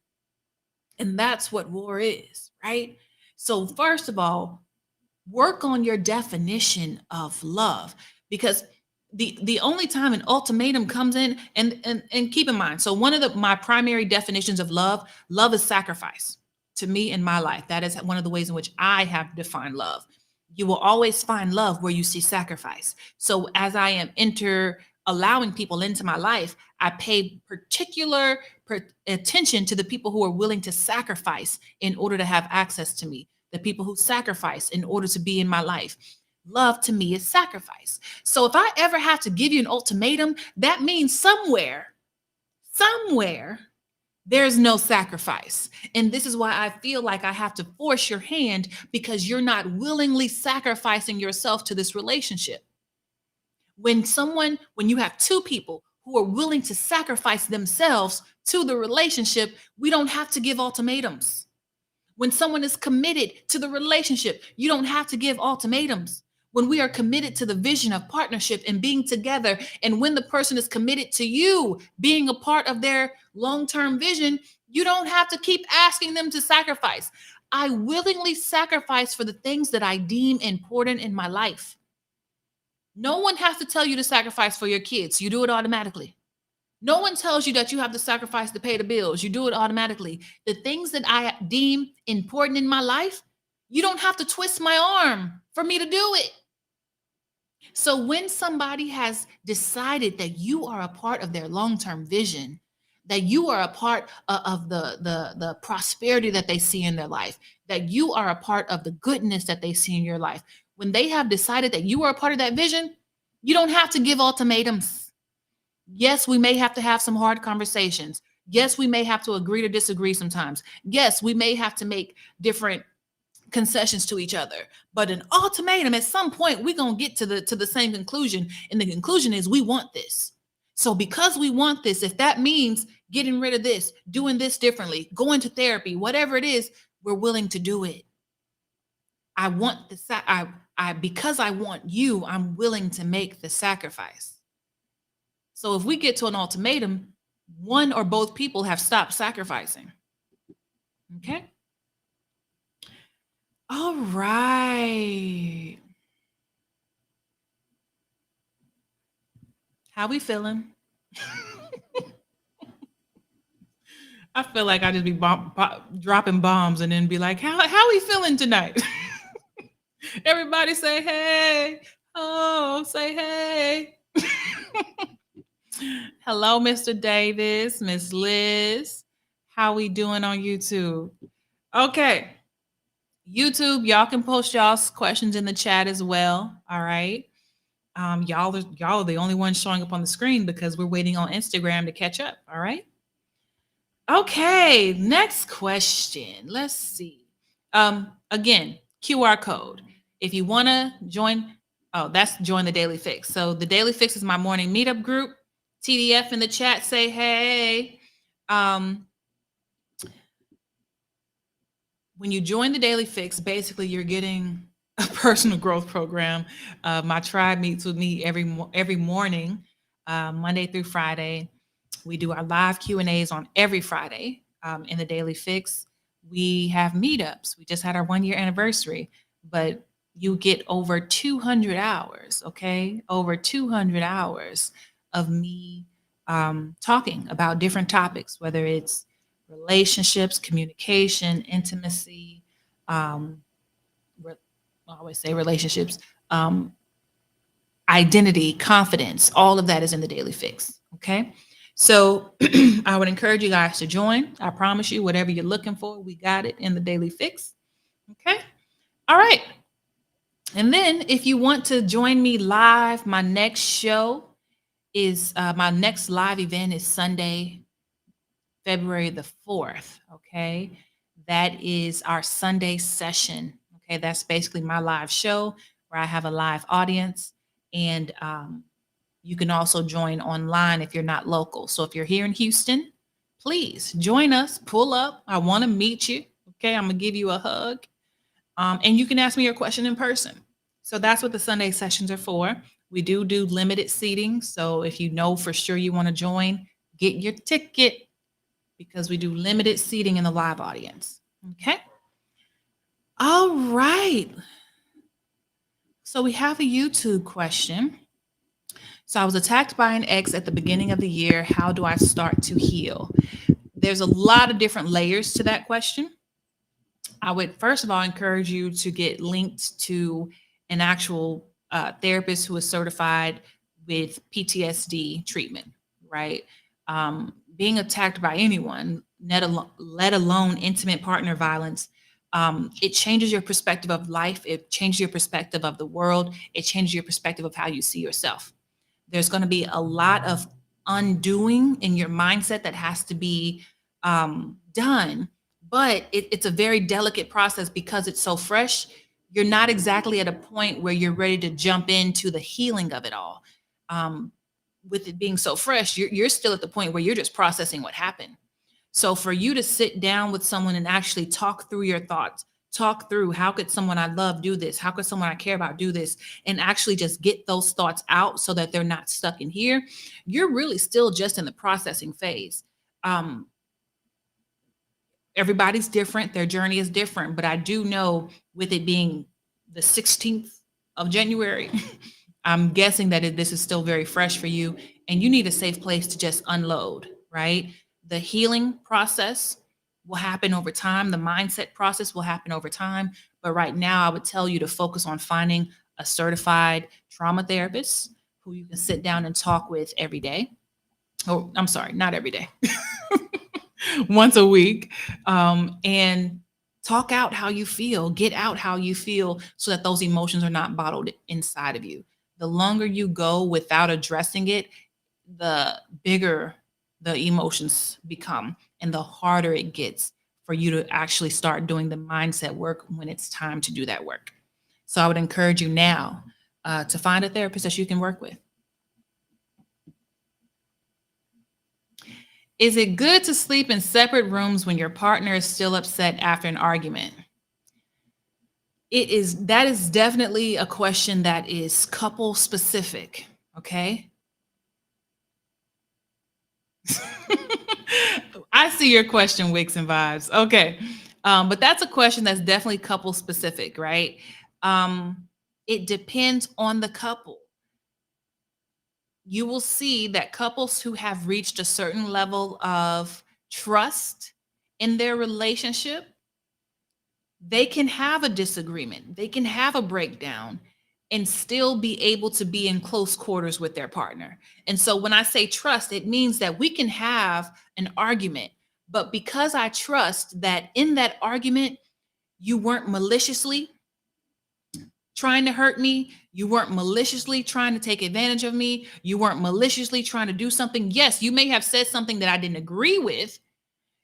And that's what war is, right? So first of all, work on your definition of love because the only time an ultimatum comes in and keep in mind, so one of my primary definitions of love is sacrifice to me in my life. That is one of the ways in which I have defined love. You will always find love where you see sacrifice. So as I am allowing people into my life, I pay particular attention to the people who are willing to sacrifice in order to have access to me, the people who sacrifice in order to be in my life. Love to me is sacrifice. So if I ever have to give you an ultimatum, that means somewhere, There's no sacrifice. And this is why I feel like I have to force your hand because you're not willingly sacrificing yourself to this relationship. When you have two people who are willing to sacrifice themselves to the relationship, we don't have to give ultimatums. When someone is committed to the relationship, you don't have to give ultimatums. When we are committed to the vision of partnership and being together, and when the person is committed to you being a part of their long term vision, you don't have to keep asking them to sacrifice. I willingly sacrifice for the things that I deem important in my life. No one has to tell you to sacrifice for your kids, you do it automatically. No one tells you that you have to sacrifice to pay the bills. You do it automatically. The things that I deem important in my life, you don't have to twist my arm for me to do it. So when somebody has decided that you are a part of their long-term vision, that you are a part of the prosperity that they see in their life, that you are a part of the goodness that they see in your life, when they have decided that you are a part of that vision, you don't have to give ultimatums. Yes, we may have to have some hard conversations. Yes, we may have to agree to disagree sometimes. Yes, we may have to make different concessions to each other. But an ultimatum, at some point, we're gonna get to the same conclusion. And the conclusion is we want this. So because we want this, if that means getting rid of this, doing this differently, going to therapy, whatever it is, we're willing to do it. I want the I because I want you, I'm willing to make the sacrifice. So if we get to an ultimatum, one or both people have stopped sacrificing. Okay. All right. How we feeling? I feel like I just be dropping bombs and then be like, how we feeling tonight? Everybody say hey. Oh, say hey. Hello, Mr. Davis, Miss Liz. How we doing on YouTube? Okay. YouTube, y'all can post y'all's questions in the chat as well. All right. Y'all are the only ones showing up on the screen because we're waiting on Instagram to catch up. All right. Okay. Next question. Let's see. Again, QR code. If you want to join, oh, that's join the Daily Fix. So the Daily Fix is my morning meetup group. TDF in the chat, say hey. When you join the Daily Fix, basically you're getting a personal growth program. My tribe meets with me every morning, Monday through Friday. We do our live Q&As on every Friday in the Daily Fix. We have meetups. We just had our 1 year anniversary, but you get over 200 hours, okay? Over 200 hours of me talking about different topics, whether it's relationships, communication, intimacy, um, I always say relationships, identity, confidence, all of that is in the Daily Fix. Okay. So I would encourage you guys to join. I promise you, whatever you're looking for, we got it in the Daily Fix. Okay. All right. And then if you want to join me live, my next show is my next live event is Sunday, February the 4th. Okay. That is our Sunday session. Okay. That's basically my live show where I have a live audience. And you can also join online if you're not local. So if you're here in Houston, please join us, pull up. I want to meet you. Okay. I'm going to give you a hug. And you can ask me your question in person. So that's what the Sunday sessions are for. We do limited seating. So if you know for sure you want to join, get your ticket because we do limited seating in the live audience. Okay. All right. So we have a YouTube question. So I was attacked by an ex at the beginning of the year. How do I start to heal? There's a lot of different layers to that question. I would first of all encourage you to get linked to an actual therapist who is certified with PTSD treatment, right? Being attacked by anyone, let alone intimate partner violence, it changes your perspective of life. It changes your perspective of the world. It changes your perspective of how you see yourself. There's going to be a lot of undoing in your mindset that has to be done, but it's a very delicate process because it's so fresh. You're not exactly at a point where you're ready to jump into the healing of it all. Um, with it being so fresh, you're still at the point where you're just processing what happened. So for you to sit down with someone and actually talk through your thoughts, talk through how could someone I love do this? How could someone I care about do this? And actually just get those thoughts out so that they're not stuck in here. You're really still just in the processing phase. Um, Everybody's different, their journey is different, but I do know with it being the 16th of January, I'm guessing that this is still very fresh for you and you need a safe place to just unload, right? The healing process will happen over time, the mindset process will happen over time, but right now I would tell you to focus on finding a certified trauma therapist who you can sit down and talk with every day. Oh, I'm sorry, not every day. Once a week, and talk out how you feel, get out how you feel so that those emotions are not bottled inside of you. The longer you go without addressing it, the bigger the emotions become and the harder it gets for you to actually start doing the mindset work when it's time to do that work. So I would encourage you now to find a therapist that you can work with. Is it good to sleep in separate rooms when your partner is still upset after an argument? That is definitely a question that is couple specific, okay? I see your question, Wicks and Vibes. Okay. But that's a question that's definitely couple specific, right? It depends on the couple. You will see that couples who have reached a certain level of trust in their relationship, they can have a disagreement, they can have a breakdown and still be able to be in close quarters with their partner. And so when I say trust, it means that we can have an argument, but because I trust that in that argument, you weren't maliciously trying to hurt me, you weren't maliciously trying to take advantage of me, you weren't maliciously trying to do something. Yes, you may have said something that I didn't agree with.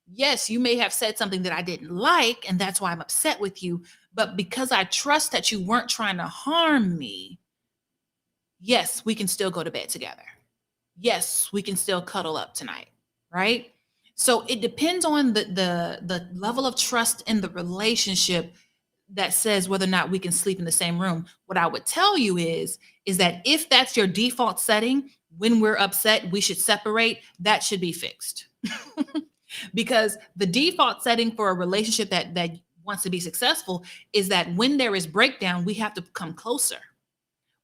Yes, you may have said something that I didn't like, and that's why I'm upset with you. But because I trust that you weren't trying to harm me, yes, we can still go to bed together. Yes, we can still cuddle up tonight, right? So it depends on the level of trust in the relationship that says whether or not we can sleep in the same room. What I would tell you is that if that's your default setting, when we're upset, we should separate, that should be fixed. Because the default setting for a relationship that wants to be successful is that when there is breakdown, we have to come closer.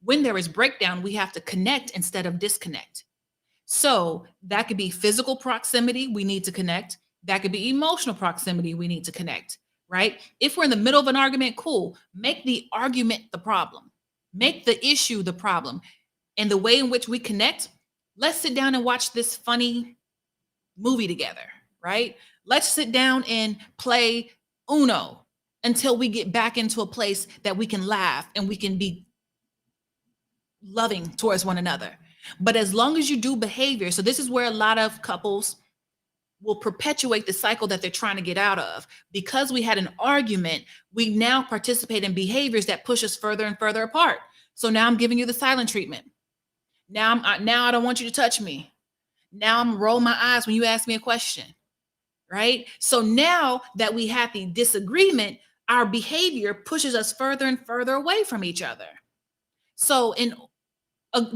When there is breakdown, we have to connect instead of disconnect. So that could be physical proximity, we need to connect. That could be emotional proximity, we need to connect, right? If we're in the middle of an argument, cool. Make the argument the problem, make the issue the problem. And the way in which we connect, let's sit down and watch this funny movie together, right? Let's sit down and play Uno until we get back into a place that we can laugh and we can be loving towards one another. But as long as you do behavior, so this is where a lot of couples will perpetuate the cycle that they're trying to get out of. Because we had an argument, we now participate in behaviors that push us further and further apart. So now I'm giving you the silent treatment. Now I don't want you to touch me. Now I'm roll my eyes when you ask me a question, right? So now that we have the disagreement, our behavior pushes us further and further away from each other. So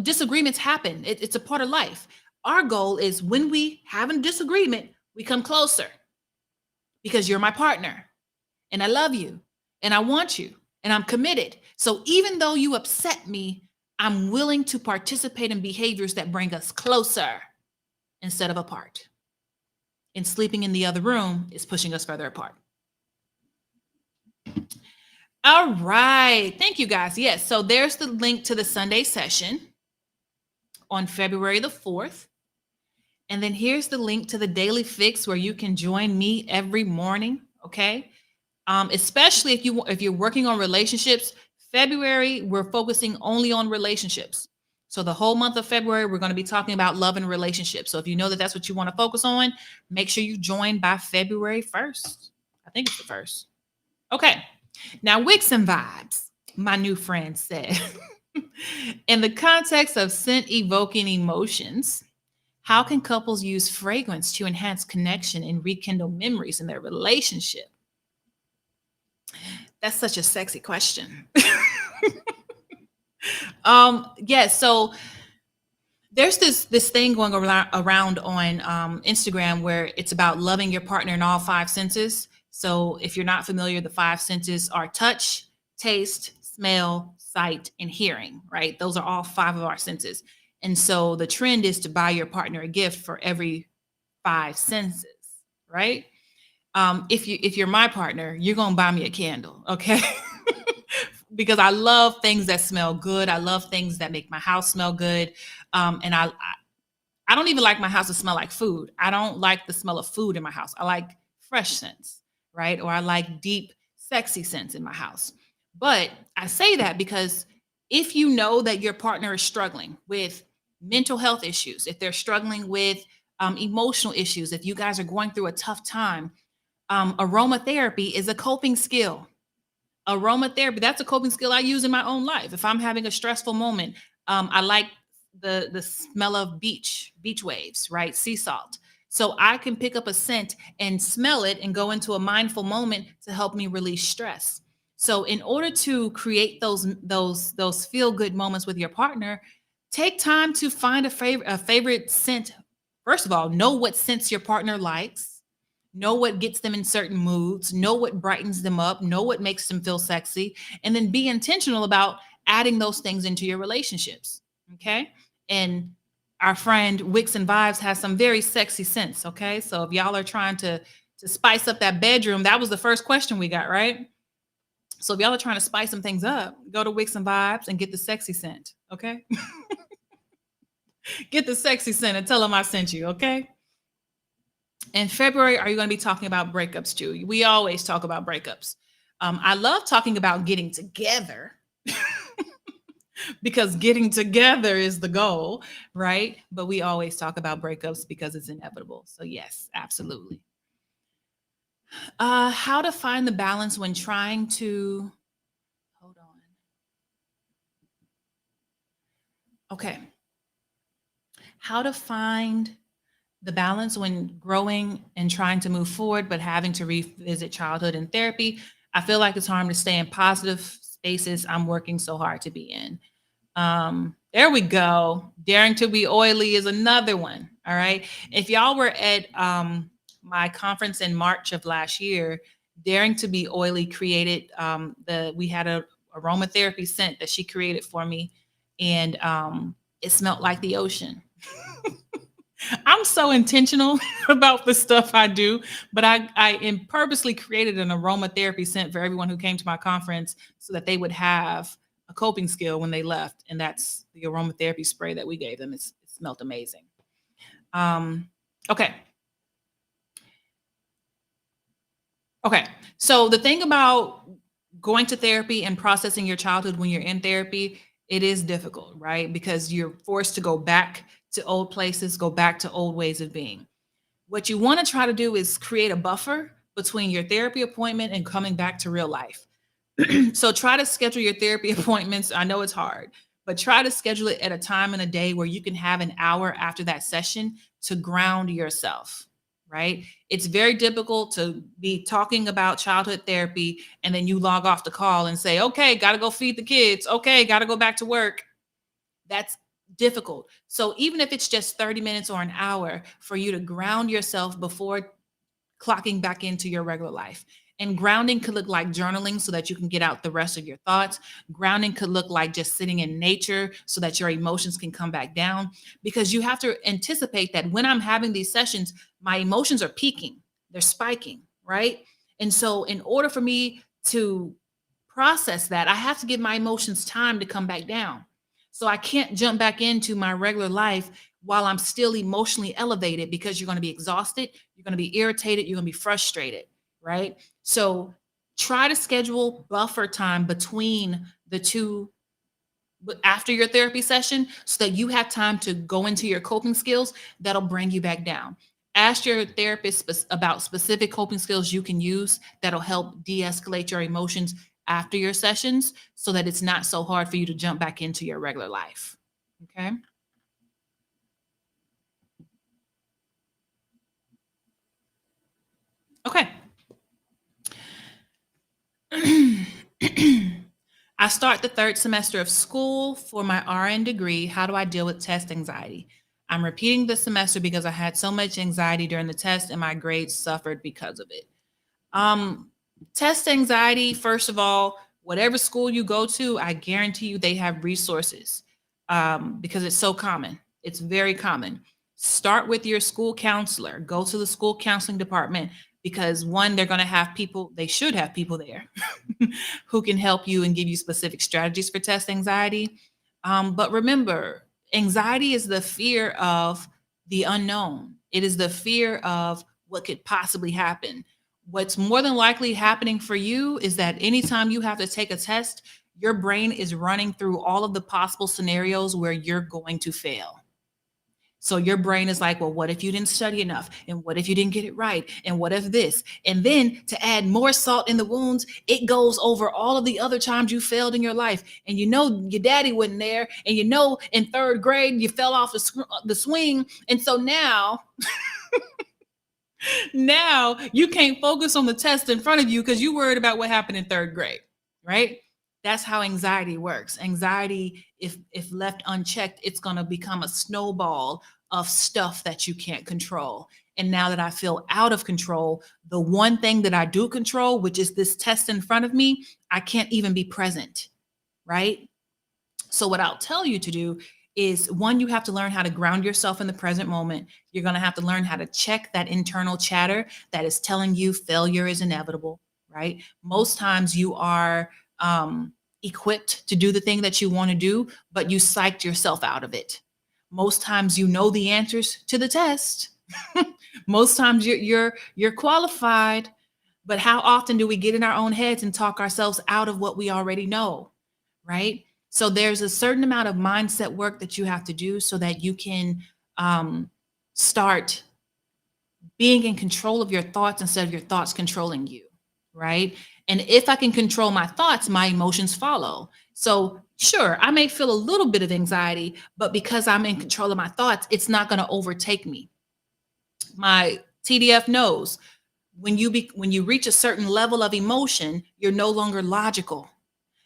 disagreements happen. It's a part of life. Our goal is when we have a disagreement, we come closer because you're my partner and I love you and I want you and I'm committed. So even though you upset me, I'm willing to participate in behaviors that bring us closer instead of apart. And sleeping in the other room is pushing us further apart. All right. Thank you guys. Yes. So there's the link to the Sunday session on February the 4th. And then here's the link to the Daily Fix where you can join me every morning. Okay. Especially if you're working on relationships. February, we're focusing only on relationships. So the whole month of February, we're going to be talking about love and relationships. So if you know that that's what you want to focus on, make sure you join by February 1st. I think it's the 1st. Okay. Now, Wicks and Vibes, my new friend said, in the context of scent evoking emotions, how can couples use fragrance to enhance connection and rekindle memories in their relationship? That's such a sexy question. Yes, so there's this thing going around on Instagram where it's about loving your partner in all five senses. So if you're not familiar, the five senses are touch, taste, smell, sight, and hearing, right? Those are all five of our senses. And so the trend is to buy your partner a gift for every five senses, right? If you're my partner, you're gonna buy me a candle, okay? Because I love things that smell good. I love things that make my house smell good. And I don't even like my house to smell like food. I don't like the smell of food in my house. I like fresh scents, right? Or I like deep, sexy scents in my house. But I say that because if you know that your partner is struggling with mental health issues, if they're struggling with emotional issues, if you guys are going through a tough time, aromatherapy is a coping skill. Aromatherapy, that's a coping skill I use in my own life. If I'm having a stressful moment, I like the smell of beach waves, right? Sea salt. So I can pick up a scent and smell it and go into a mindful moment to help me release stress. So in order to create those feel good moments with your partner, take time to find a favorite scent. First of all, know what scents your partner likes, know what gets them in certain moods, know what brightens them up, know what makes them feel sexy, and then be intentional about adding those things into your relationships. Okay. And our friend Wicks and Vibes has some very sexy scents. Okay. So if y'all are trying to spice up that bedroom, that was the first question we got, right? So if y'all are trying to spice some things up, go to Wicks and Vibes and get the sexy scent. Okay. Get the sexy scent and tell them I sent you. Okay. In February, are you going to be talking about breakups too? We always talk about breakups. I love talking about getting together because getting together is the goal, right? But we always talk about breakups because it's inevitable. So, yes, absolutely. How to find the balance when trying to, hold on. Okay. How to find the balance when growing and trying to move forward, but having to revisit childhood and therapy. I feel like it's hard to stay in positive spaces I'm working so hard to be in. There we go. Daring to be oily is another one. All right. If y'all were at my conference in March of last year, Daring to be Oily created we had a aromatherapy scent that she created for me, and it smelled like the ocean. I'm so intentional about the stuff I do, but I purposely created an aromatherapy scent for everyone who came to my conference so that they would have a coping skill when they left, and that's the aromatherapy spray that we gave them. It smelled amazing. Um, okay, okay. So the thing about going to therapy and processing your childhood when you're in therapy, it is difficult, right? Because you're forced to go back to old places, go back to old ways of being. What you want to try to do is create a buffer between your therapy appointment and coming back to real life. So try to schedule your therapy appointments. I know it's hard, but try to schedule it at a time in a day where you can have an hour after that session to ground yourself, right? It's very difficult to be talking about childhood therapy and then you log off the call and say, okay, got to go feed the kids. Okay, got to go back to work. That's difficult. So even if it's just 30 minutes or an hour for you to ground yourself before clocking back into your regular life. And grounding could look like journaling so that you can get out the rest of your thoughts. Grounding could look like just sitting in nature so that your emotions can come back down. Because you have to anticipate that when I'm having these sessions, my emotions are peaking, they're spiking, right? And so, in order for me to process that, I have to give my emotions time to come back down. So I can't jump back into my regular life while I'm still emotionally elevated because you're going to be exhausted, you're going to be irritated, you're going to be frustrated, right? So try to schedule buffer time between the two after your therapy session so that you have time to go into your coping skills that'll bring you back down. Ask your therapist about specific coping skills you can use that'll help de-escalate your emotions after your sessions so that it's not so hard for you to jump back into your regular life. Okay? Okay. I start the third semester of school for my RN degree. How do I deal with test anxiety? I'm repeating this semester because I had so much anxiety during the test and my grades suffered because of it. Um, Test anxiety, first of all, whatever school you go to, I guarantee you they have resources because it's so common. It's very common. Start with your school counselor. Go to the school counseling department because one, they're going to have people, they should have people there who can help you and give you specific strategies for test anxiety. But remember, anxiety is the fear of the unknown, it is the fear of what could possibly happen. What's more than likely happening for you is that anytime you have to take a test, your brain is running through all of the possible scenarios where you're going to fail. So your brain is like, well, what if you didn't study enough? And what if you didn't get it right? And what if this? And then to add more salt in the wounds, it goes over all of the other times you failed in your life. And you know your daddy wasn't there. And you know in third grade you fell off the swing. And so now you can't focus on the test in front of you because you worried about what happened in third grade, right? That's how anxiety works. Anxiety, if left unchecked, it's going to become a snowball of stuff that you can't control. And now that I feel out of control, the one thing that I do control, which is this test in front of me, I can't even be present, right? So, what I'll tell you to do is one, you have to learn how to ground yourself in the present moment. You're going to have to learn how to check that internal chatter that is telling you failure is inevitable, right? Most times you are equipped to do the thing that you want to do, but you psyched yourself out of it. Most times you know the answers to the test. Most times you're qualified, but how often do we get in our own heads and talk ourselves out of what we already know, right? So there's a certain amount of mindset work that you have to do so that you can um, start being in control of your thoughts instead of your thoughts controlling you, right? And if I can control my thoughts, my emotions follow. So sure, I may feel a little bit of anxiety, but because I'm in control of my thoughts, it's not going to overtake me. My TDF knows when you reach a certain level of emotion, you're no longer logical.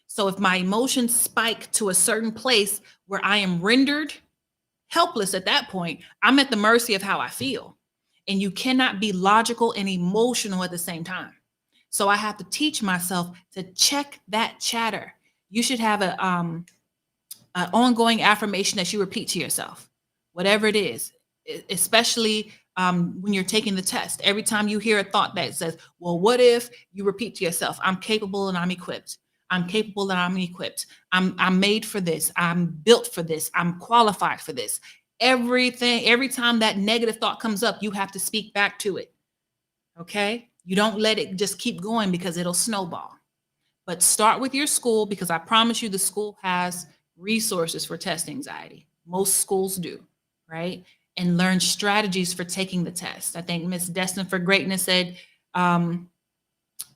So if my emotions spike to a certain place where I am rendered helpless at that point, I'm at the mercy of how I feel. And you cannot be logical and emotional at the same time. So I have to teach myself to check that chatter. You should have an ongoing affirmation that you repeat to yourself, whatever it is, especially when you're taking the test. Every time you hear a thought that says, well, what if, you repeat to yourself, I'm capable and I'm equipped. I'm capable and I'm equipped. I'm made for this. I'm built for this. I'm qualified for this. Every time that negative thought comes up, you have to speak back to it. Okay? You don't let it just keep going because it'll snowball. But start with your school because I promise you the school has resources for test anxiety. Most schools do, right? And learn strategies for taking the test. I think Miss Destined for Greatness said the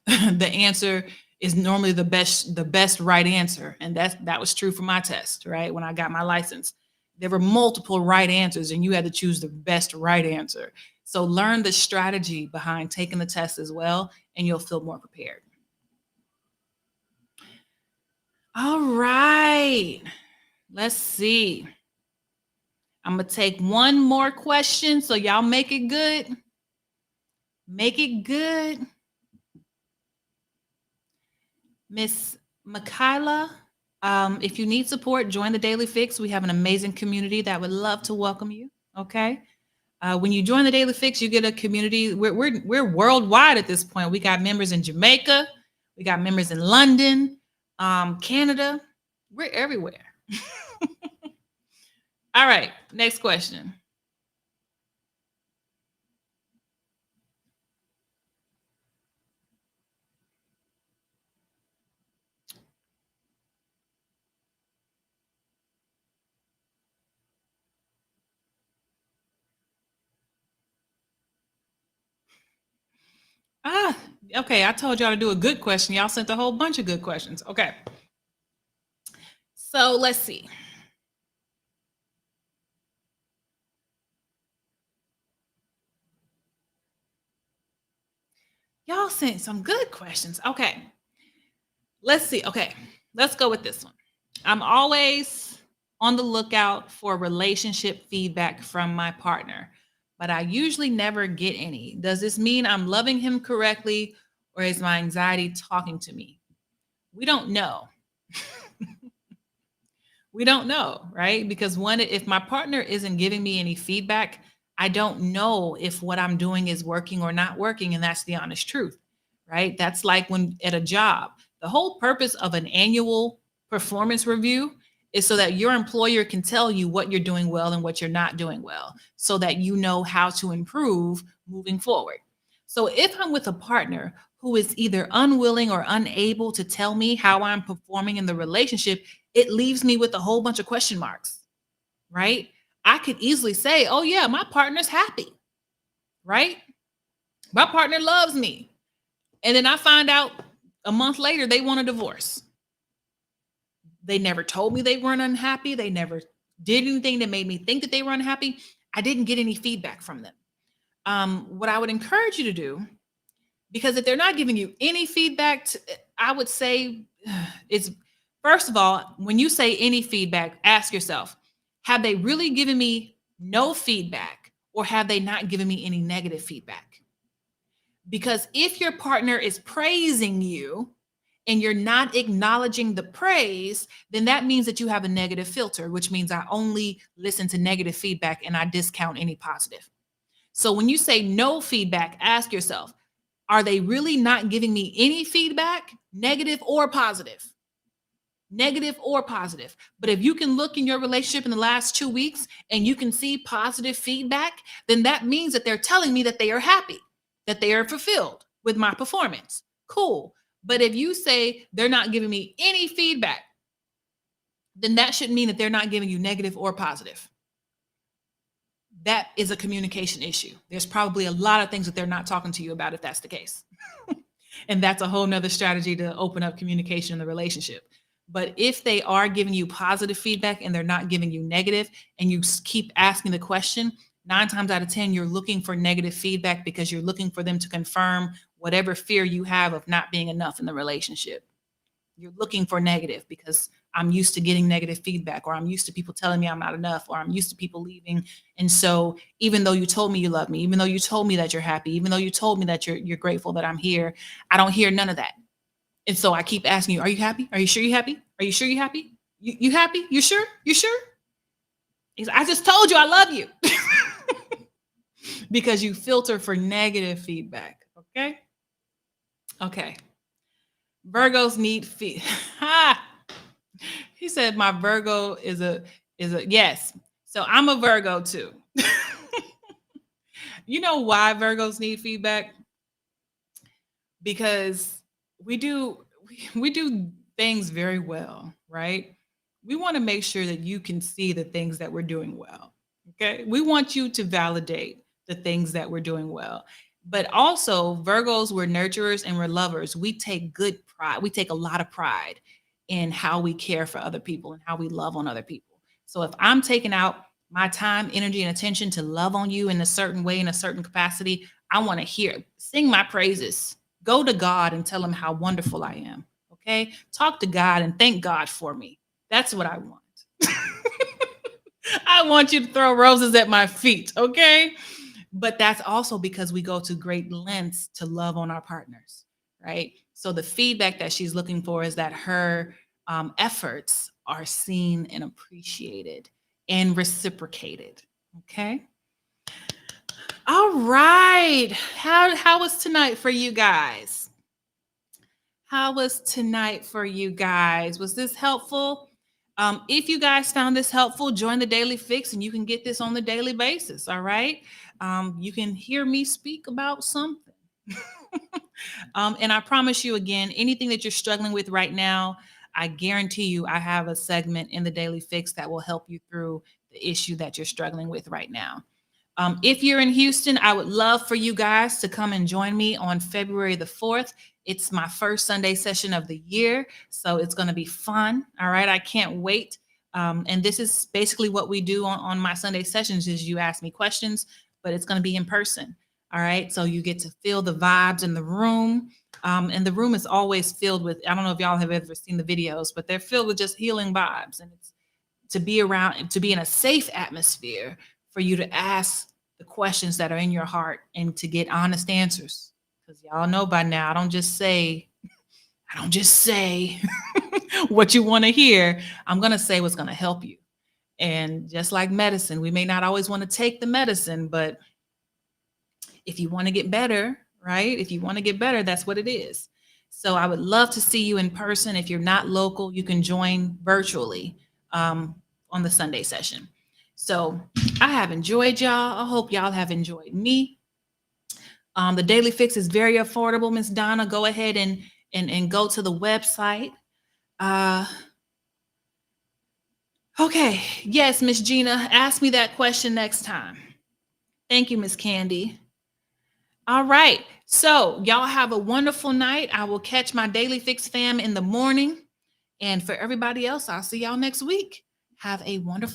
answer is normally the best right answer. And that was true for my test, right? When I got my license. There were multiple right answers and you had to choose the best right answer. So learn the strategy behind taking the test as well, and you'll feel more prepared. All right. Let's see. I'm going to take one more question. So y'all make it good. Make it good. Miss Makayla, if you need support, join the Daily Fix. We have an amazing community that would love to welcome you. Okay. When you join the Daily Fix, you get a community. We're worldwide at this point. We got members in Jamaica. We got members in London, Canada. We're everywhere. All right. Next question. Ah, okay. I told y'all to do a good question. Y'all sent a whole bunch of good questions. Okay. So let's see. Y'all sent some good questions. Okay. Let's see. Okay. Let's go with this one. I'm always on the lookout for relationship feedback from my partner, but I usually never get any. Does this mean I'm loving him correctly, or is my anxiety talking to me? We don't know. We don't know, right? Because one, if my partner isn't giving me any feedback, I don't know if what I'm doing is working or not working. And that's the honest truth, right? That's like when at a job, the whole purpose of an annual performance review is so that your employer can tell you what you're doing well and what you're not doing well, so that you know how to improve moving forward. So if I'm with a partner who is either unwilling or unable to tell me how I'm performing in the relationship, it leaves me with a whole bunch of question marks, right? I could easily say, oh, yeah, my partner's happy, right? My partner loves me. And then I find out a month later they want a divorce. They never told me they weren't unhappy. They never did anything that made me think that they were unhappy. I didn't get any feedback from them. What I would encourage you to do, because if they're not giving you any feedback, I would say it's first of all, when you say any feedback, ask yourself, have they really given me no feedback, or have they not given me any negative feedback? Because if your partner is praising you and you're not acknowledging the praise, then that means that you have a negative filter, which means I only listen to negative feedback and I discount any positive. So when you say no feedback, ask yourself, are they really not giving me any feedback, negative or positive? Negative or positive. But if you can look in your relationship in the last 2 weeks and you can see positive feedback, then that means that they're telling me that they are happy, that they are fulfilled with my performance. Cool. But if you say they're not giving me any feedback, then that should mean that they're not giving you negative or positive. That is a communication issue. There's probably a lot of things that they're not talking to you about if that's the case. And that's a whole nother strategy to open up communication in the relationship. But if they are giving you positive feedback and they're not giving you negative, and you keep asking the question, 9 times out of 10, you're looking for negative feedback because you're looking for them to confirm whatever fear you have of not being enough in the relationship. You're looking for negative because I'm used to getting negative feedback, or I'm used to people telling me I'm not enough, or I'm used to people leaving. And so even though you told me you love me, even though you told me that you're happy, even though you told me that you're grateful that I'm here, I don't hear none of that. And so I keep asking you, are you happy? Are you sure you're happy? Are you sure you're happy? You happy? You sure? You sure? I just told you I love you. Because you filter for negative feedback. Okay. Okay. Virgos need feed. He said my Virgo is a yes. So I'm a Virgo too. You know why Virgos need feedback? Because we do things very well, right? We want to make sure that you can see the things that we're doing well. Okay? We want you to validate the things that we're doing well. But also, Virgos, we're nurturers and we're lovers. We take good pride. We take a lot of pride in how we care for other people and how we love on other people. So if I'm taking out my time, energy, and attention to love on you in a certain way, in a certain capacity, I want to hear, sing my praises. Go to God and tell him how wonderful I am. Okay? Talk to God and thank God for me. That's what I want. I want you to throw roses at my feet. Okay? But that's also because we go to great lengths to love on our partners, right? So the feedback that she's looking for is that her efforts are seen and appreciated and reciprocated. Okay. All right. How was tonight for you guys? How was tonight for you guys? Was this helpful? If you guys found this helpful, join the Daily Fix and you can get this on the daily basis. All right. You can hear me speak about something. And I promise you again, anything that you're struggling with right now, I guarantee you I have a segment in the Daily Fix that will help you through the issue that you're struggling with right now. If you're in Houston, I would love for you guys to come and join me on February the 4th. It's my first Sunday session of the year, so it's going to be fun. All right, I can't wait. And this is basically what we do on my Sunday sessions is you ask me questions, but it's going to be in person. All right, so you get to feel the vibes in the room. And the room is always filled with, I don't know if y'all have ever seen the videos, but they're filled with just healing vibes. And it's to be around, to be in a safe atmosphere for you to ask the questions that are in your heart and to get honest answers. Because y'all know by now, I don't just say what you want to hear. I'm going to say what's going to help you. And just like medicine, we may not always want to take the medicine, but if you want to get better, right? If you want to get better, that's what it is. So I would love to see you in person. If you're not local, you can join virtually on the Sunday session. So I have enjoyed y'all. I hope y'all have enjoyed me. The Daily Fix is very affordable, Miss Donna. Go ahead and go to the website. Okay. Yes, Miss Gina, ask me that question next time. Thank you, Miss Candy. All right. So y'all have a wonderful night. I will catch my Daily Fix fam in the morning. And for everybody else, I'll see y'all next week. Have a wonderful